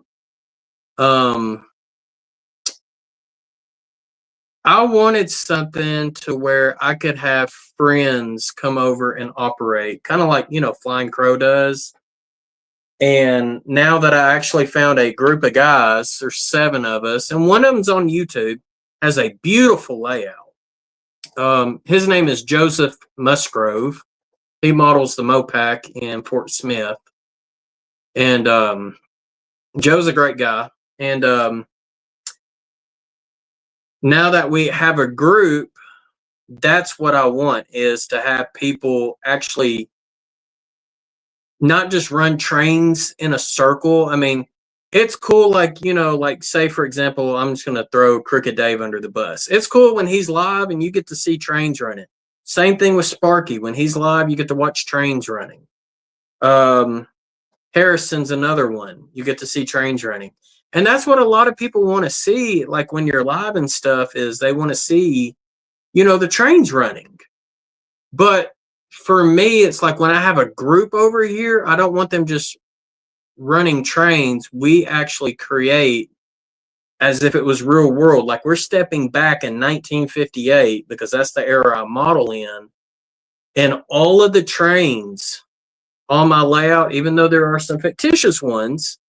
I wanted something to where I could have friends come over and operate, kind of like, you know, Flying Crow does. And now that I actually found a group of guys, there's 7 of us, and one of them's on YouTube, has a beautiful layout. His name is Joseph Musgrove. He models the Mopac in Fort Smith. And Joe's a great guy. And now that we have a group, that's what I want, is to have people actually not just run trains in a circle. I mean, it's cool, like, you know, like say, for example, I'm just going to throw Crooked Dave under the bus. It's cool when he's live and you get to see trains running. Same thing with Sparky. When he's live, you get to watch trains running. Harrison's another one. You get to see trains running. And that's what a lot of people want to see, like when you're live and stuff, is they want to see, you know, the trains running. But for me, it's like when I have a group over here, I don't want them just running trains. We actually create as if it was real world. Like we're stepping back in 1958, because that's the era I model in. And all of the trains on my layout, even though there are some fictitious ones,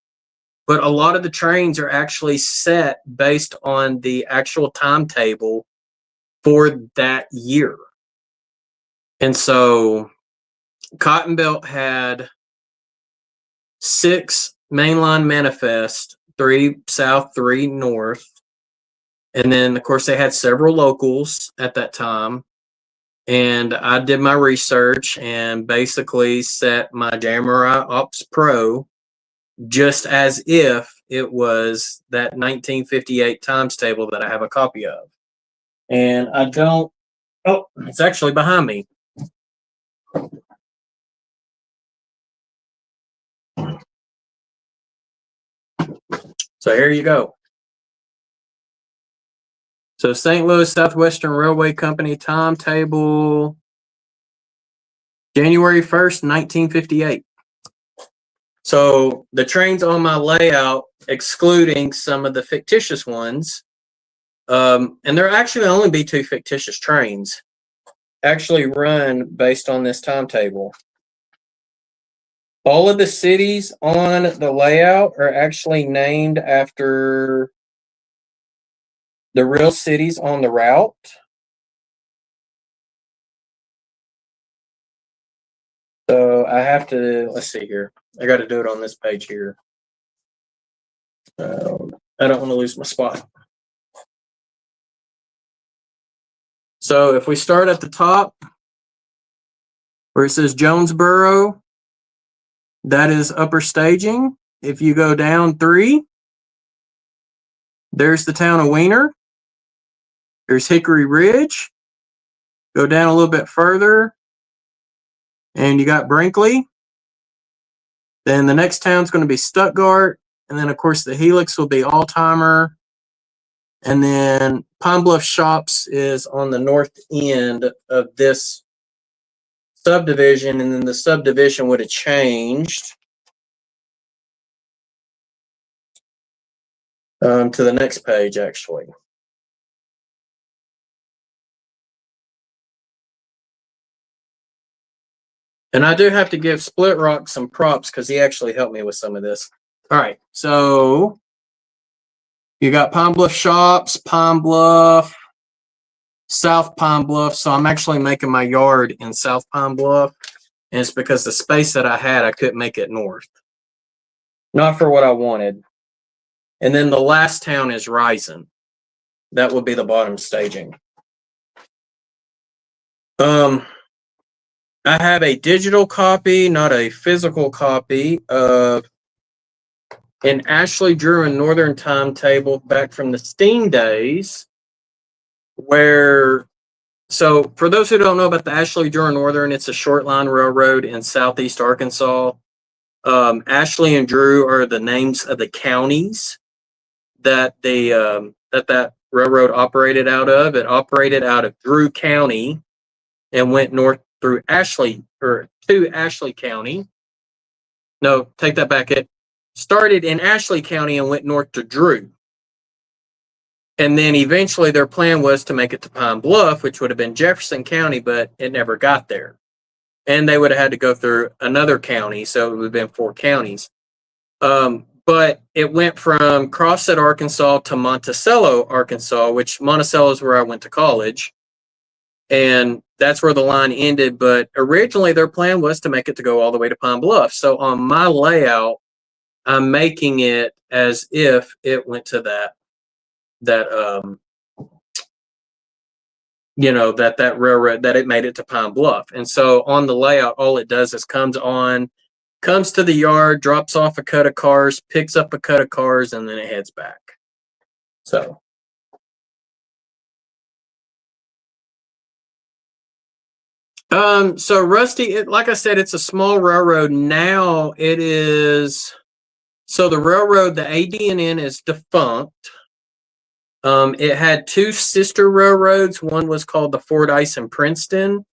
but a lot of the trains are actually set based on the actual timetable for that year. And so Cotton Belt had 6 mainline manifest, 3 south, 3 north. And then, of course, they had several locals at that time. And I did my research and basically set my Jammerite Ops Pro just as if it was that 1958 times table that I have a copy of. And I don't, oh, it's actually behind me. So here you go. So St. Louis Southwestern Railway Company timetable, January 1st, 1958. So the trains on my layout, excluding some of the fictitious ones, and there actually only be 2 fictitious trains, actually run based on this timetable. All of the cities on the layout are actually named after the real cities on the route. So I have to, let's see here. I got to do it on this page here. I don't want to lose my spot. So if we start at the top, where it says Jonesboro, that is upper staging. If you go down 3, there's the town of Wiener. There's Hickory Ridge. Go down a little bit further, and you got Brinkley. Then the next town's going to be Stuttgart. And then, of course, the helix will be Altimer. And then Pine Bluff Shops is on the north end of this subdivision. And then the subdivision would have changed to the next page, actually. And I do have to give Split Rock some props because he actually helped me with some of this. All right, so you got Pine Bluff Shops, Pine Bluff, South Pine Bluff. So I'm actually making my yard in South Pine Bluff. And it's because the space that I had, I couldn't make it north. Not for what I wanted. And then the last town is Rising. That would be the bottom staging. I have a digital copy, not a physical copy, of an Ashley Drew and Northern timetable back from the Steen days, where, so for those who don't know about the Ashley Drew and Northern, it's a short line railroad in southeast Arkansas. Ashley and Drew are the names of the counties that they that railroad operated out of. It operated out of Drew County and went north through Ashley or to Ashley County. No, take that back. It started in Ashley County and went north to Drew. And then eventually their plan was to make it to Pine Bluff, which would have been Jefferson County, but it never got there. And they would have had to go through another county, so it would have been 4 counties. But it went from Crossett, Arkansas to Monticello, Arkansas, which Monticello is where I went to college. And that's where the line ended. But originally their plan was to make it to go all the way to Pine Bluff. So on my layout, I'm making it as if it went to that railroad, that it made it to Pine Bluff. And so on the layout, all it does is comes to the yard, drops off a cut of cars, picks up a cut of cars, and then it heads back. So Rusty, like I said, it's a small railroad. Now it is, so the railroad, the AD&N is defunct. It had 2 sister railroads. One was called the Fordyce and Princeton.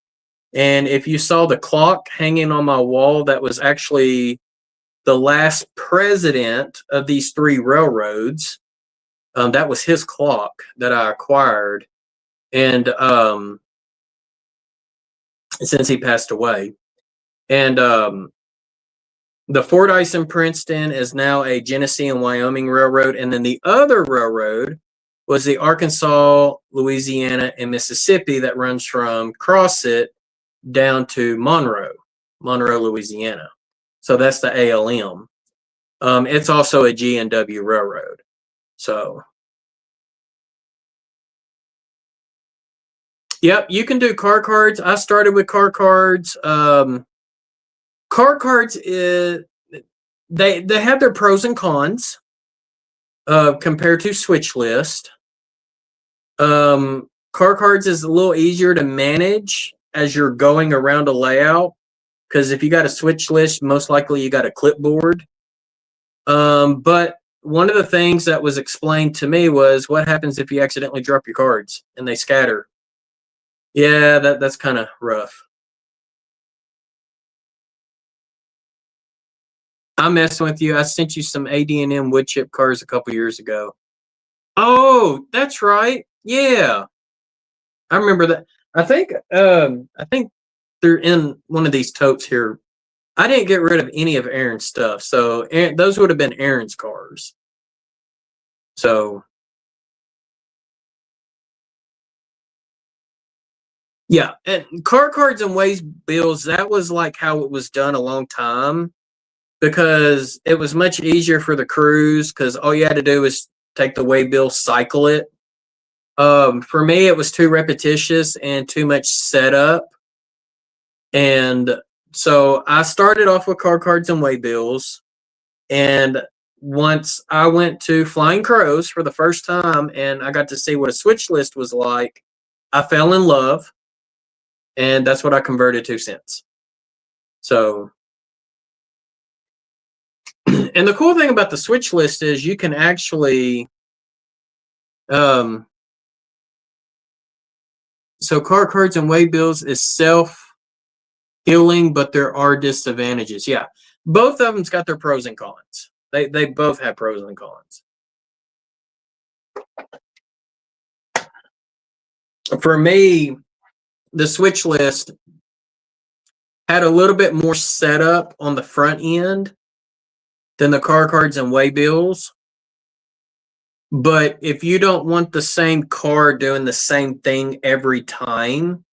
And if you saw the clock hanging on my wall, that was actually the last president of these 3 railroads. That was his clock that I acquired. And since he passed away. And the Fordyce and Princeton is now a Genesee and Wyoming railroad. And then the other railroad was the Arkansas, Louisiana, and Mississippi that runs from Crossett down to Monroe, Louisiana. So that's the ALM. It's also a G&W railroad. So, yep, you can do car cards. I started with car cards. Car cards is they have their pros and cons compared to switch list. Car cards is a little easier to manage as you're going around a layout, because if you got a switch list, most likely you got a clipboard. But one of the things that was explained to me was, what happens if you accidentally drop your cards and they scatter? Yeah, that's kind of rough. I'm messing with you. I sent you some AD&M wood chip cars a couple years ago. Oh, that's right. Yeah, I remember that. I think they're in one of these totes here. I didn't get rid of any of Aaron's stuff, so those would have been Aaron's cars. So yeah, and car cards and waste bills, that was like how it was done a long time, because it was much easier for the crews, because all you had to do was take the way bill, cycle it. For me, it was too repetitious and too much setup. And so I started off with car cards and way bills. And once I went to Flying Crows for the first time and I got to see what a switch list was like, I fell in love. And that's what I converted to since. So, and the cool thing about the switch list is you can actually, so car cards and way bills is self-healing, but there are disadvantages. Yeah, both of them's got their pros and cons. They both have pros and cons. For me, the switch list had a little bit more setup on the front end than the car cards and way bills. But if you don't want the same car doing the same thing every time,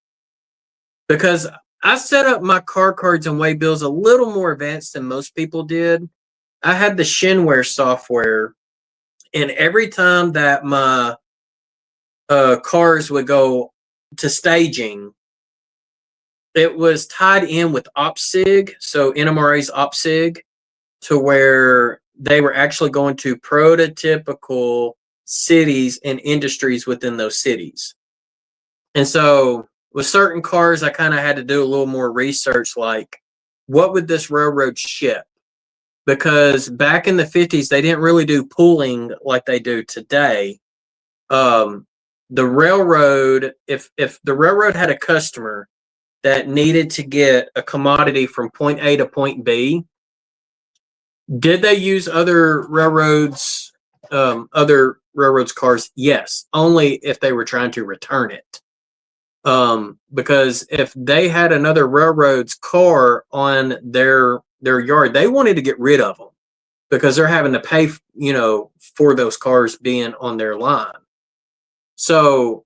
because I set up my car cards and way bills a little more advanced than most people did. I had the Shinware software, and every time that my cars would go to staging, it was tied in with OpSig, so NMRA's OpSig, to where they were actually going to prototypical cities and industries within those cities. And so with certain cars, I kind of had to do a little more research, like, what would this railroad ship? Because back in the 50s, they didn't really do pooling like they do today. The railroad, if the railroad had a customer, that needed to get a commodity from point A to point B, did they use other railroads' cars? Yes, only if they were trying to return it. Because if they had another railroad's car on their yard, they wanted to get rid of them because they're having to pay, for those cars being on their line. So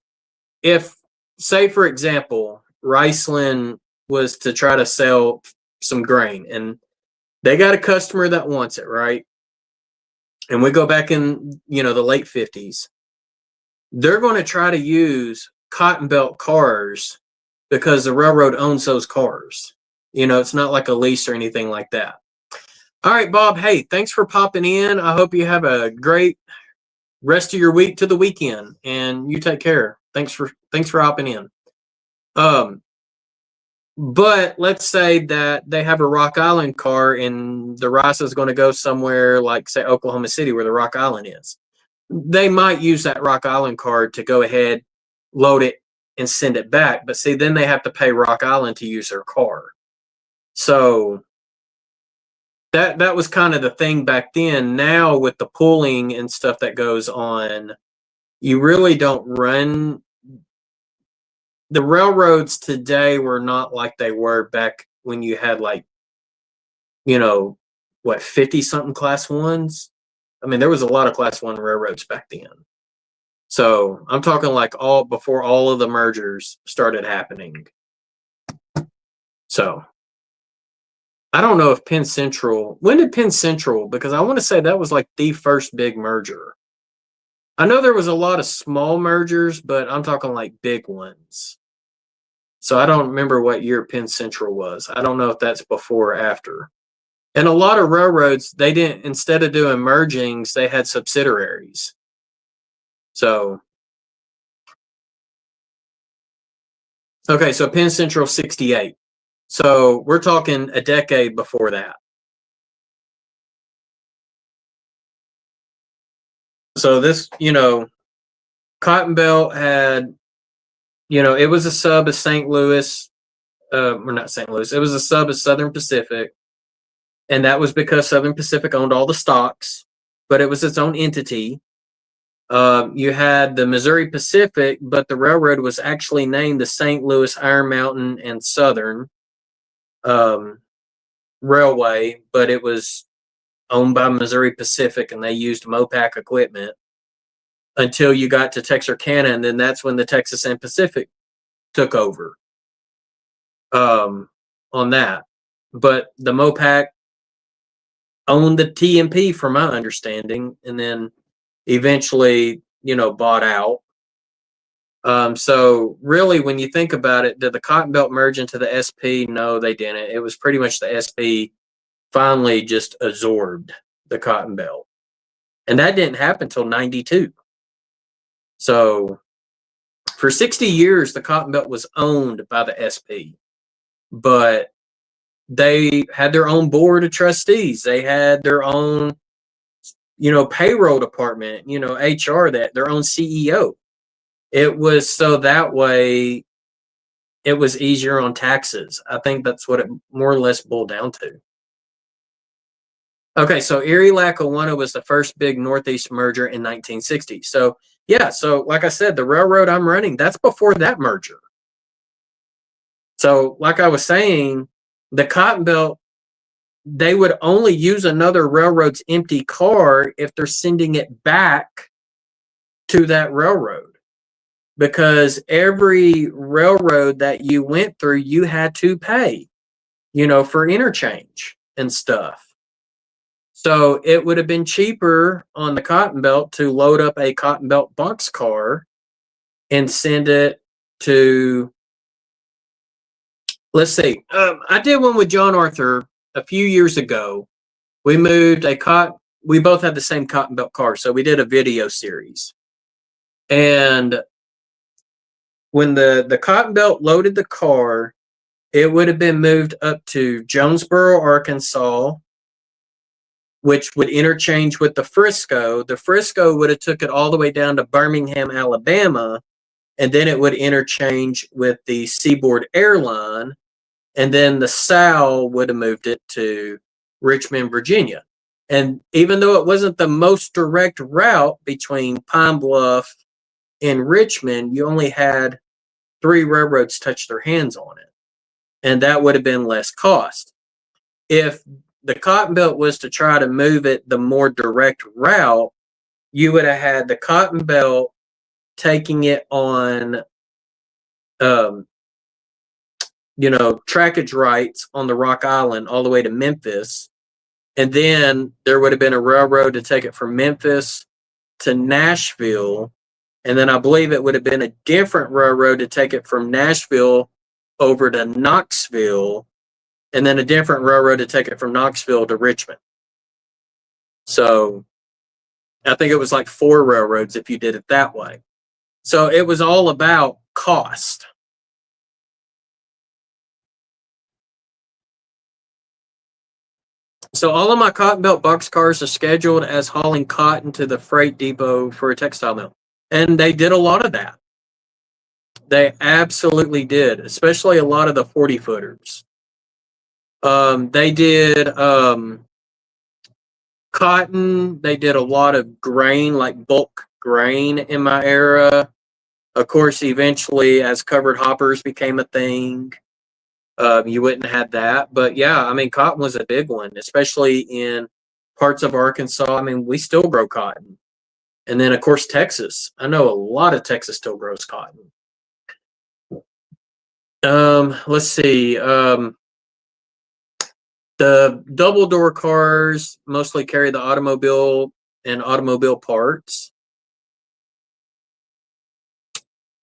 if, say, for example, Riceland was to try to sell some grain and they got a customer that wants it, right? And we go back in, the late 50s, they're going to try to use Cotton Belt cars because the railroad owns those cars. It's not like a lease or anything like that. All right, Bob. Hey, thanks for popping in. I hope you have a great rest of your week to the weekend, and you take care. Thanks for hopping in. But let's say that they have a Rock Island car and the rice is going to go somewhere like, say, Oklahoma City, where the Rock Island is. They might use that Rock Island car to go ahead, load it, and send it back. But see, then they have to pay Rock Island to use their car. So that was kind of the thing back then. Now with the pooling and stuff that goes on, you really don't run. The railroads today were not like they were back when you had 50-something class ones. I mean, there was a lot of class one railroads back then. So I'm talking like before all of the mergers started happening. So I don't know if Penn Central, when did Penn Central, because I want to say that was like the first big merger. I know there was a lot of small mergers, but I'm talking like big ones. So I don't remember what year Penn Central was. I don't know if that's before or after. And a lot of railroads, they didn't, instead of doing mergings, they had subsidiaries. So, okay, so Penn Central 68. So we're talking a decade before that. So this, Cotton Belt had, it was a sub of St. Louis, or not St. Louis, it was a sub of Southern Pacific. And that was because Southern Pacific owned all the stocks, but it was its own entity. You had the Missouri Pacific, but the railroad was actually named the St. Louis, Iron Mountain, and Southern Railway, but it was owned by Missouri Pacific, and they used Mopac equipment until you got to Texarkana, and then that's when the Texas and Pacific took over on that. But the Mopac owned the T&P, from my understanding, and then eventually, bought out. So really, when you think about it, did the Cotton Belt merge into the SP? No, they didn't. It was pretty much the SP finally just absorbed the Cotton Belt. And that didn't happen until 92. So for 60 years, the Cotton Belt was owned by the SP. But they had their own board of trustees. They had their own, payroll department, HR, their own CEO. It was so that way it was easier on taxes. I think that's what it more or less boiled down to. Okay, so Erie-Lackawanna was the first big Northeast merger in 1960. So, yeah, so like I said, the railroad I'm running, that's before that merger. So, like I was saying, the Cotton Belt, they would only use another railroad's empty car if they're sending it back to that railroad. Because every railroad that you went through, you had to pay, for interchange and stuff. So it would have been cheaper on the Cotton Belt to load up a Cotton Belt boxcar and send it to, let's see, I did one with John Arthur a few years ago. We moved we both had the same Cotton Belt car, so we did a video series. And when the Cotton Belt loaded the car, it would have been moved up to Jonesboro, Arkansas, which would interchange with the Frisco. The Frisco would have took it all the way down to Birmingham, Alabama, and then it would interchange with the Seaboard Airline, and then the Sal would have moved it to Richmond, Virginia. And even though it wasn't the most direct route between Pine Bluff and Richmond, you only had 3 railroads touch their hands on it, and that would have been less cost. If the Cotton Belt was to try to move it the more direct route, you would have had the Cotton Belt taking it on, trackage rights on the Rock Island all the way to Memphis. And then there would have been a railroad to take it from Memphis to Nashville. And then I believe it would have been a different railroad to take it from Nashville over to Knoxville. And then a different railroad to take it from Knoxville to Richmond. So I think it was like 4 railroads if you did it that way. So it was all about cost. So all of my Cotton Belt boxcars are scheduled as hauling cotton to the freight depot for a textile mill. And they did a lot of that. They absolutely did, especially a lot of the 40-footers. They did cotton. They did a lot of grain, like bulk grain in my era. Of course, eventually, as covered hoppers became a thing, you wouldn't have that. But yeah, I mean, cotton was a big one, especially in parts of Arkansas. I mean, we still grow cotton. And then, of course, Texas. I know a lot of Texas still grows cotton. Let's see. The double door cars mostly carry the automobile and automobile parts.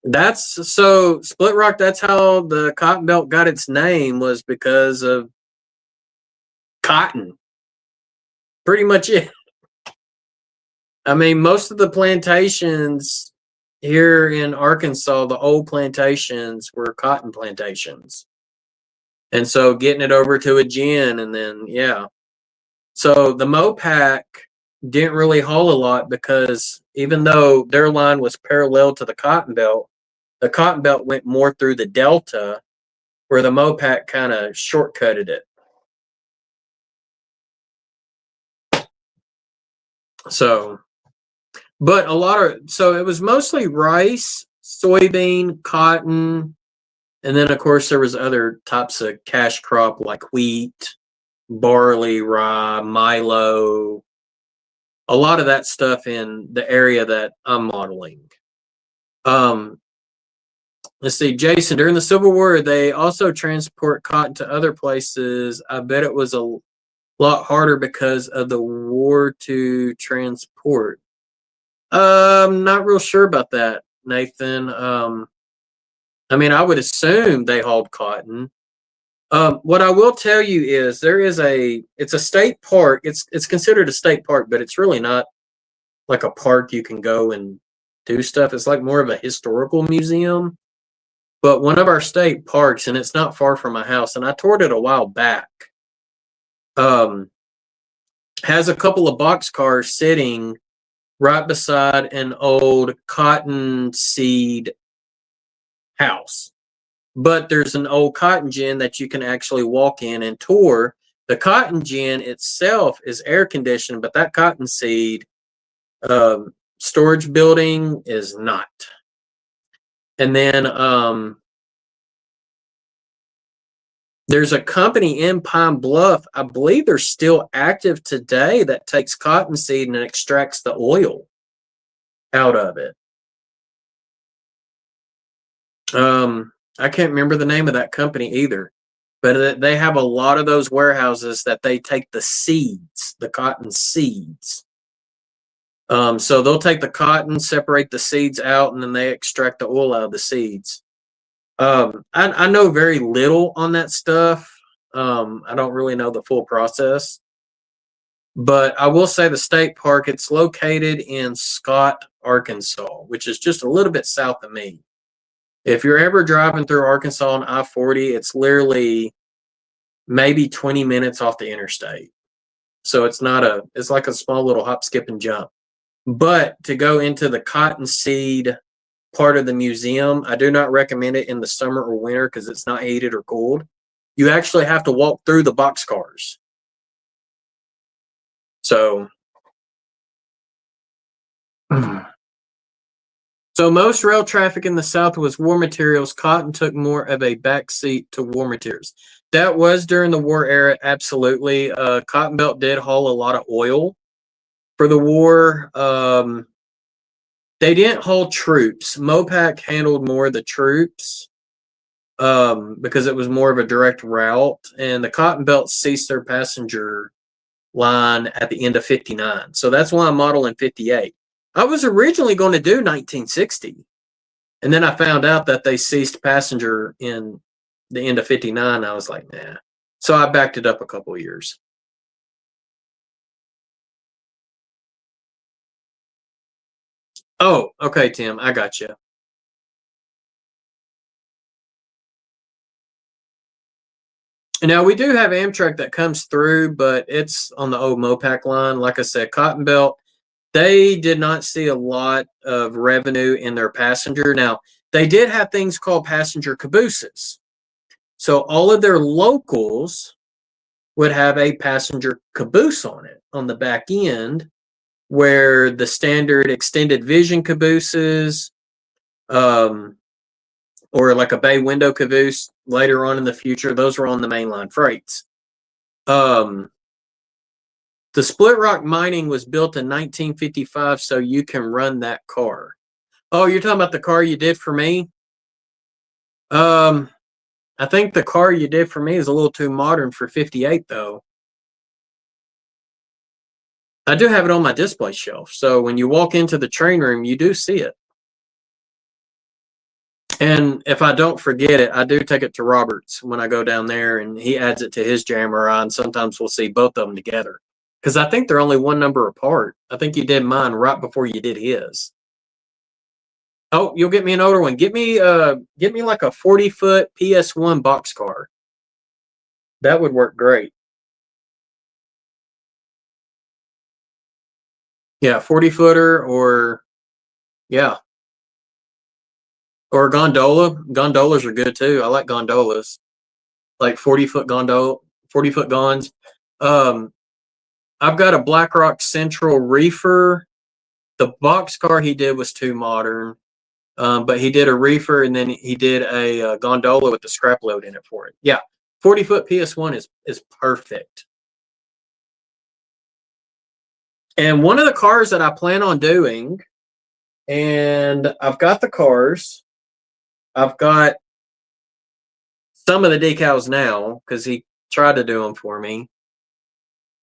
That's so Split Rock. That's how the Cotton Belt got its name, was because of cotton. Pretty much it. I mean, most of the plantations here in Arkansas, the old plantations, were cotton plantations. And so getting it over to a gin, and then, yeah. So the Mopac didn't really haul a lot, because even though their line was parallel to the Cotton Belt went more through the Delta, where the Mopac kind of shortcutted it. So, but so it was mostly rice, soybean, cotton, and then, of course, there was other types of cash crop like wheat, barley, rye, Milo, a lot of that stuff in the area that I'm modeling. Let's see, Jason, during the Civil War, they also transport cotton to other places. I bet it was a lot harder because of the war to transport. Not real sure about that, Nathan. I mean, I would assume they hauled cotton. What I will tell you is it's a state park. It's considered a state park, but it's really not like a park you can go and do stuff. It's like more of a historical museum. But one of our state parks, and it's not far from my house, and I toured it a while back, has a couple of boxcars sitting right beside an old cotton seed house. But there's an old cotton gin that you can actually walk in and tour. The cotton gin itself is air conditioned, but that cotton seed storage building is not. And then there's a company in Pine Bluff, I believe they're still active today, that takes cottonseed and extracts the oil out of it. I can't remember the name of that company either, but they have a lot of those warehouses that they take the seeds, the cotton seeds. So they'll take the cotton, separate the seeds out, and then they extract the oil out of the seeds. I know very little on that stuff. I don't really know the full process, but I will say the state park, it's located in Scott, Arkansas, which is just a little bit south of me. If you're ever driving through Arkansas on I-40, it's literally maybe 20 minutes off the interstate. So it's like a small little hop, skip, and jump. But to go into the cottonseed part of the museum. I do not recommend it in the summer or winter because it's not heated or cooled. You actually have to walk through the boxcars. So, so most rail traffic in the South was war materials. Cotton took more of a backseat to war materials. That was during the war era, absolutely. Cotton Belt did haul a lot of oil for the war. They didn't haul troops. Mopac handled more of the troops because it was more of a direct route. And the Cotton Belt ceased their passenger line at the end of 59. So that's why I'm modeling 58. I was originally going to do 1960. And then I found out that they ceased passenger in the end of 59. I was like, nah. So I backed it up a couple of years. Oh, okay, Tim. I got you. Now, we do have Amtrak that comes through, but it's on the old Mopac line. Like I said, Cotton Belt, they did not see a lot of revenue in their passenger. Now, they did have things called passenger cabooses. So all of their locals would have a passenger caboose on it on the back end, where the standard extended vision cabooses, or like a bay window caboose later on in the future, those were on the mainline freights. The split rock mining was built in 1955, so you can run that car. Oh, you're talking about the car you did for me? I think the car you did for me is a little too modern for 58, though. I do have it on my display shelf, so when you walk into the train room, you do see it. And if I don't forget it, I do take it to Roberts when I go down there, and he adds it to his Jammer, and sometimes we'll see both of them together. Because I think they're only one number apart. I think you did mine right before you did his. Oh, you'll get me an older one. Get me like a 40-foot PS1 boxcar. That would work great. Yeah, 40-footer or yeah. Or a gondola. Gondolas are good too. I like gondolas. Like 40-foot gondola, 40-foot gonds. I've got a BlackRock Central reefer. The boxcar he did was too modern. But he did a reefer, and then he did a gondola with the scrap load in it for it. Yeah, 40-foot PS1 is perfect. And one of the cars that I plan on doing, and I've got the cars. I've got some of the decals now because he tried to do them for me.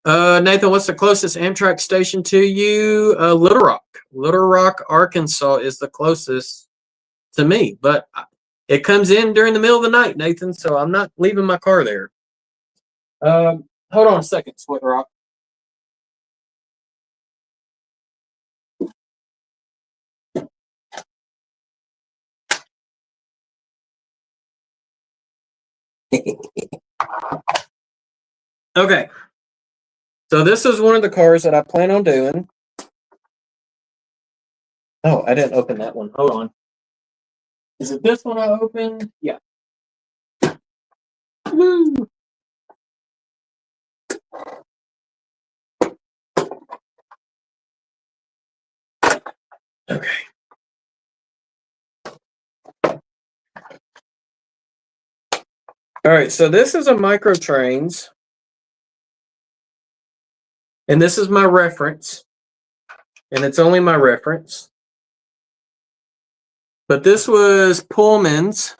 Nathan, what's the closest Amtrak station to you? Little Rock. Little Rock, Arkansas is the closest to me, but it comes in during the middle of the night, Nathan, so I'm not leaving my car there. Hold on a second, Split Rock. Okay. So this is one of the cars that I plan on doing. Oh, I didn't open that one. Hold on. Is it this one I opened? Yeah. Woo. Okay. All right, so this is a Micro Trains. And this is my reference. And it's only my reference. But this was Pullman's.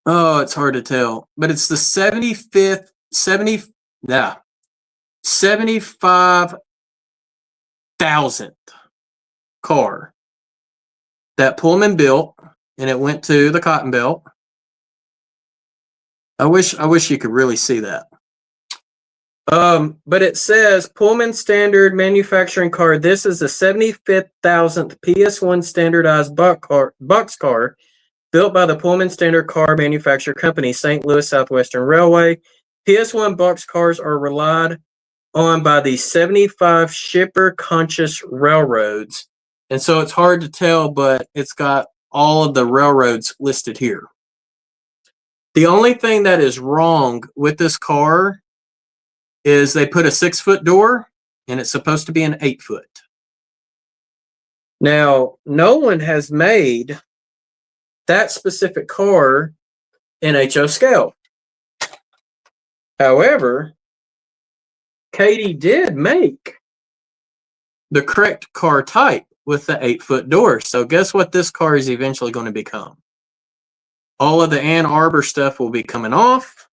Oh, it's hard to tell. But it's the 75,000th car that Pullman built, and it went to the Cotton Belt. I wish you could really see that. But it says Pullman Standard Manufacturing Car. This is the 75,000th PS1 standardized boxcar built by the Pullman Standard Car Manufacturer Company, St. Louis Southwestern Railway. PS1 boxcars are relied on by the 75 shipper-conscious railroads And so it's hard to tell, but it's got all of the railroads listed here. The only thing that is wrong with this car is they put a 6-foot door and it's supposed to be an 8-foot. Now, no one has made that specific car in HO scale. However, Katie did make the correct car type with the 8-foot door. So guess what this car is eventually going to become? All of the Ann Arbor stuff will be coming off.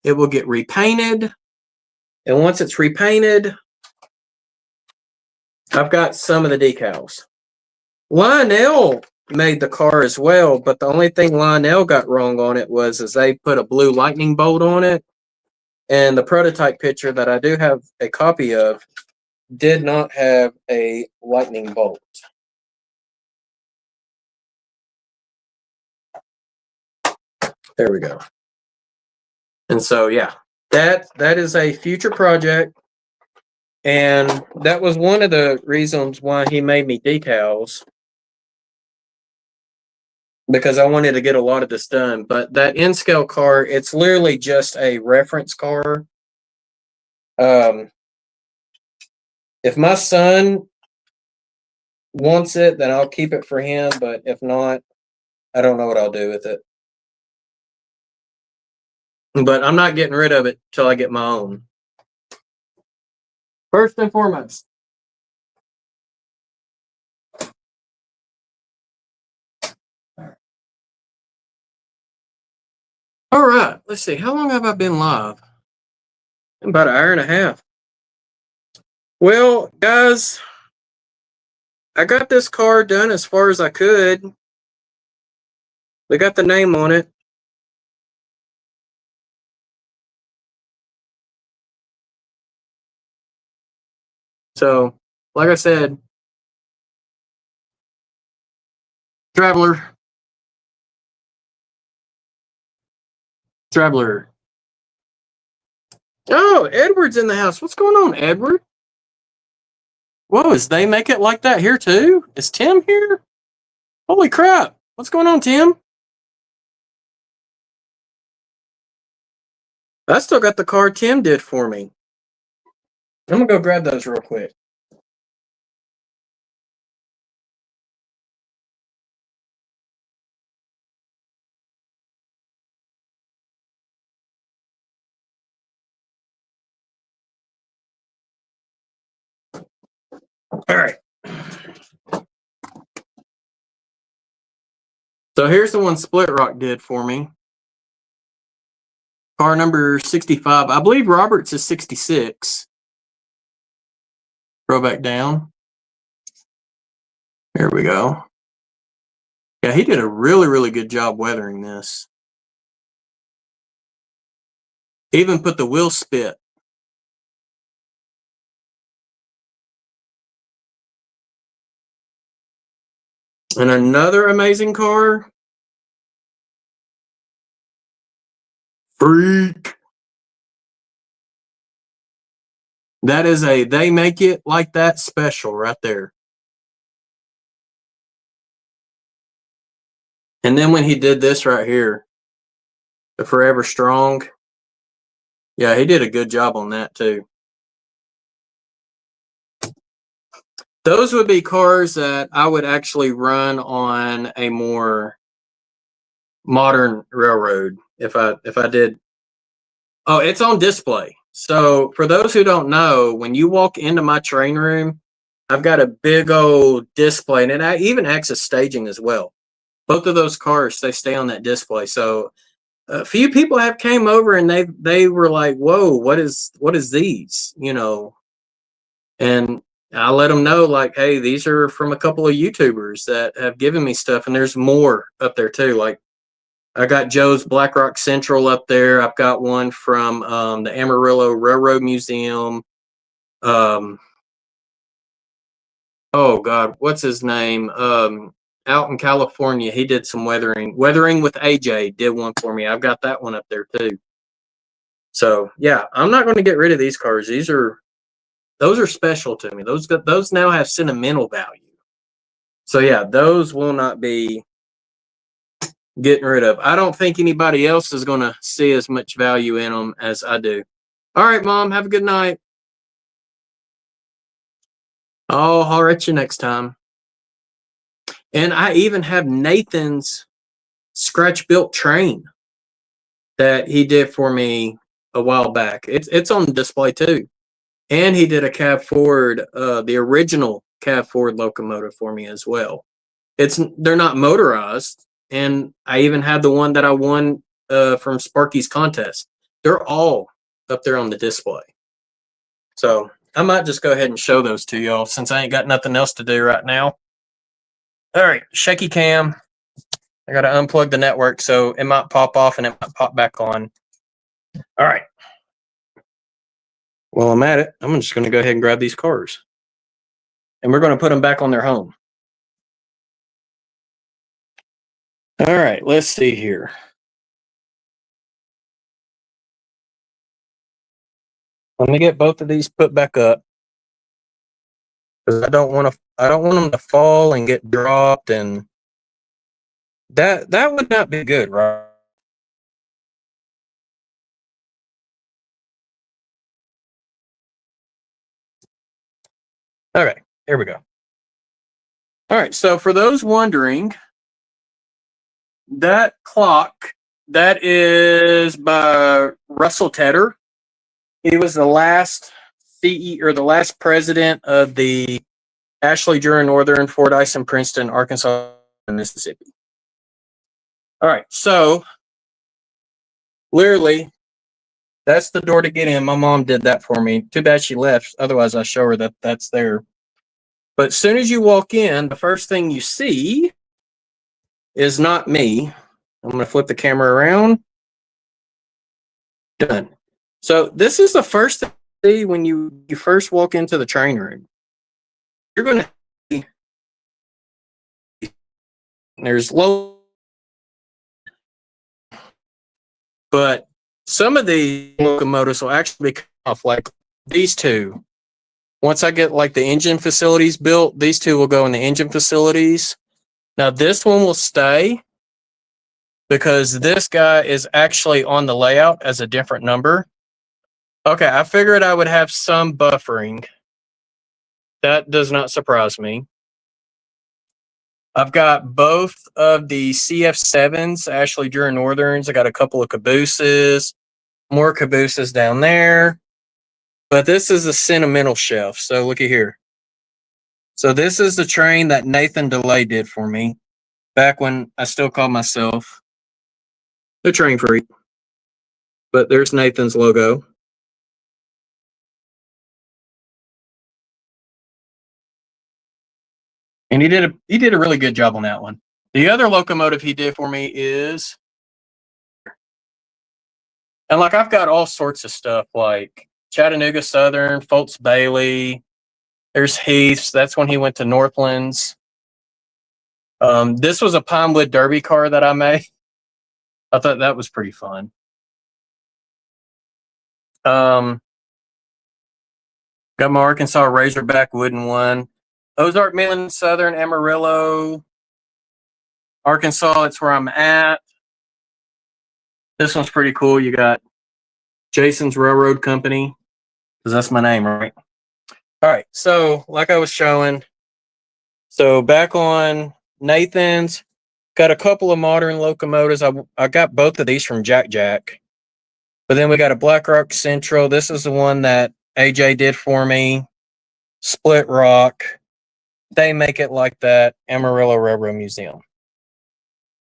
It will get repainted. And once it's repainted, I've got some of the decals. Lionel made the car as well, but the only thing Lionel got wrong on it was they put a blue lightning bolt on it. And the prototype picture that I do have a copy of did not have a lightning bolt. There we go. And so, yeah, that is a future project. And that was one of the reasons why he made me decals, because I wanted to get a lot of this done. But that N-scale car, it's literally just a reference car. If my son wants it, then I'll keep it for him. But if not, I don't know what I'll do with it. But I'm not getting rid of it till I get my own. First and foremost. All right, let's see. How long have I been live? About an hour and a half. Well, guys, I got this car done as far as I could. They got the name on it. So, like I said, Traveler. Oh, Edward's in the house. What's going on, Edward? Whoa, is they make it like that here too? Is Tim here? Holy crap. What's going on, Tim? I still got the card Tim did for me. I'm going to go grab those real quick. All right. So here's the one Split Rock did for me. Car number 65. I believe Roberts is 66. Throw back down. There we go. Yeah, he did a really, really good job weathering this. Even put the wheel spit. And another amazing car. Freak. That is a they make it like that special right there. And then when he did this right here, the Forever Strong, yeah, he did a good job on that too. Those would be cars that I would actually run on a more modern railroad if I did. Oh, it's on display. So for those who don't know, when you walk into my train room, I've got a big old display, and it even acts as staging as well. Both of those cars, they stay on that display. So a few people have came over and they were like, "Whoa, what is these?" You know, and I let them know, like, "Hey, these are from a couple of YouTubers that have given me stuff, and there's more up there too." Like, I got Joe's Black Rock Central up there. I've got one from the Amarillo Railroad Museum. Oh God, what's his name? Out in California, he did some weathering. Weathering with AJ did one for me. I've got that one up there too. So yeah, I'm not going to get rid of these cars. Those are special to me. Those now have sentimental value. So yeah, those will not be getting rid of. I don't think anybody else is going to see as much value in them as I do. All right, Mom, have a good night. Oh, I'll at you next time. And I even have Nathan's scratch built train that he did for me a while back. It's on display too. And he did a cab forward, the original cab forward locomotive for me as well. They're not motorized, and I even had the one that I won from Sparky's contest. They're all up there on the display. So I might just go ahead and show those to y'all since I ain't got nothing else to do right now. All right, shaky cam. I got to unplug the network, so it might pop off and it might pop back on. All right. Well, I'm at it. I'm just going to go ahead and grab these cars. And we're going to put them back on their home. All right, let's see here. Let me get both of these put back up. Because I don't want them to fall and get dropped, and that would not be good, right? Okay, here we go. All right, so for those wondering, that clock, that is by Russell Tedder. He was the last CEO or the last president of the Ashley Durham Northern, Fordyce, and Princeton, Arkansas, and Mississippi. All right, so literally, that's the door to get in. My mom did that for me. Too bad she left. Otherwise, I show her that that's there. But as soon as you walk in, the first thing you see is not me. I'm going to flip the camera around. Done. So this is the first thing you see when you first walk into the train room. You're going to see there's low, but some of the locomotives will actually come off, like these two. Once I get like the engine facilities built, these two will go in the engine facilities. Now this one will stay because this guy is actually on the layout as a different number. Okay, I figured I would have some buffering. That does not surprise me. I've got both of the CF7s, Ashley Durham Northerns. I got a couple of cabooses, more cabooses down there. But this is a sentimental shelf. So look at here. So this is the train that Nathan DeLay did for me back when I still called myself the train freak. But there's Nathan's logo. And he did a really good job on that one. The other locomotive he did for me is, and like I've got all sorts of stuff like Chattanooga Southern, Foltz Bailey. There's Heath's. That's when he went to Northlands. This was a Pinewood Derby car that I made. I thought that was pretty fun. Got my Arkansas Razorback wooden one. Ozark, Midland, Southern, Amarillo, Arkansas. It's where I'm at. This one's pretty cool. You got Jason's Railroad Company, because that's my name, right? All right. So, like I was showing, so back on Nathan's, got a couple of modern locomotives. I got both of these from Jack Jack. But then we got a Black Rock Central. This is the one that AJ did for me. Split Rock. They make it like that. Amarillo Railroad Museum.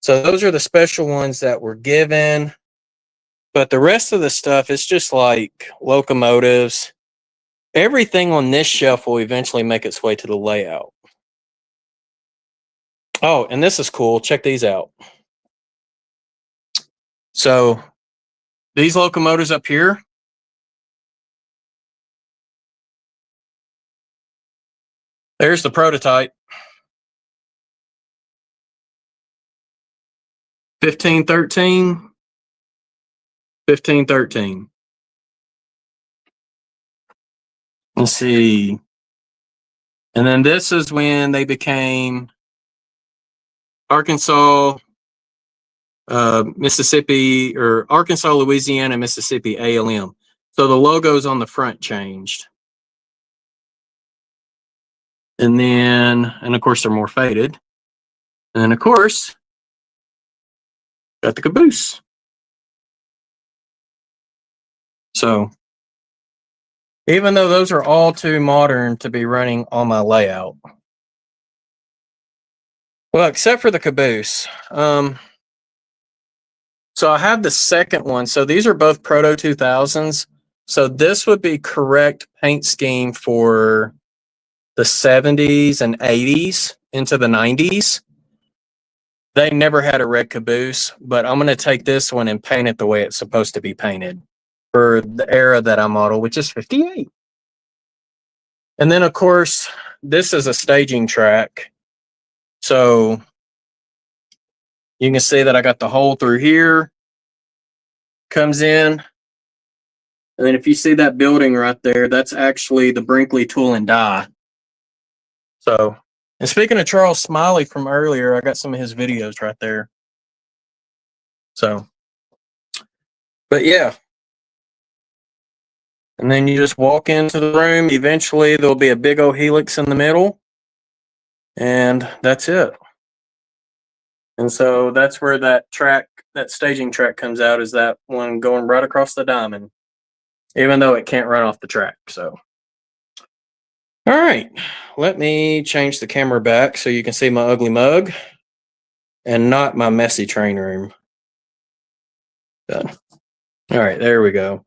So those are the special ones that were given. But the rest of the stuff is just like locomotives. Everything on this shelf will eventually make its way to the layout. Oh, and this is cool. Check these out. So these locomotives up here, there's the prototype. 1513. 1513. Let's see. And then this is when they became Arkansas, Mississippi, or Arkansas, Louisiana, Mississippi, ALM. So the logos on the front changed. And then, and of course, they're more faded. And then, of course, got the caboose. So even though those are all too modern to be running on my layout. Well, except for the caboose. So I have the second one. So these are both Proto 2000s. So this would be correct paint scheme for the 70s and 80s into the 90s. They never had a red caboose, but I'm going to take this one and paint it the way it's supposed to be painted for the era that I model, which is 58. And then, of course, this is a staging track. So you can see that I got the hole through here, comes in. And then if you see that building right there, that's actually the Brinkley Tool and Die. So, and speaking of Charles Smiley from earlier, I got some of his videos right there. So, but yeah. And then you just walk into the room. Eventually, there'll be a big old helix in the middle. And that's it. And so that's where that track, that staging track comes out, is that one going right across the diamond, even though it can't run off the track. So, all right, let me change the camera back so you can see my ugly mug and not my messy train room. Done. All right, there we go.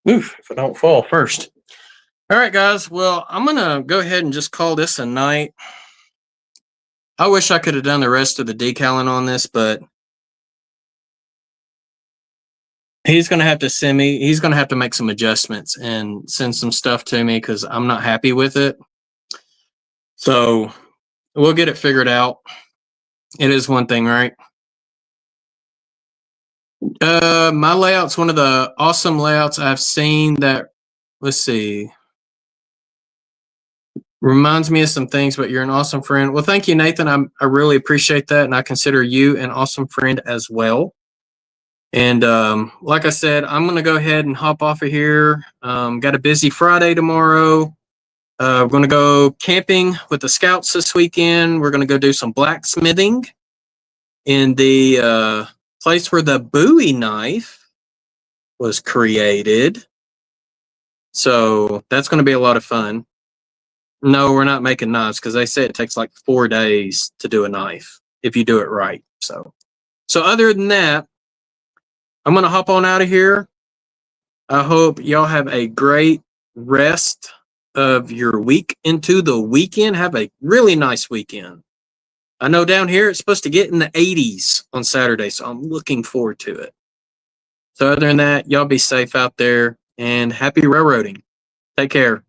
Oof, if I don't fall first. All right, guys. Well, I'm going to go ahead and just call this a night. I wish I could have done the rest of the decaling on this, but he's going to have to send me, he's going to have to make some adjustments and send some stuff to me because I'm not happy with it. So we'll get it figured out. It is one thing, right? My layout's one of the awesome layouts I've seen that, let's see, reminds me of some things, but you're an awesome friend. Well, thank you, Nathan. I really appreciate that, and I consider you an awesome friend as well. And like I said, I'm going to go ahead and hop off of here. Got a busy Friday tomorrow. We're going to go camping with the scouts this weekend. We're going to go do some blacksmithing in the place where the Bowie knife was created. So that's going to be a lot of fun. No, we're not making knives because they say it takes like 4 days to do a knife if you do it right. So other than that, I'm going to hop on out of here. I hope y'all have a great rest of your week into the weekend. Have a really nice weekend. I know down here it's supposed to get in the 80s on Saturday, so I'm looking forward to it. So other than that, y'all be safe out there and happy railroading. Take care.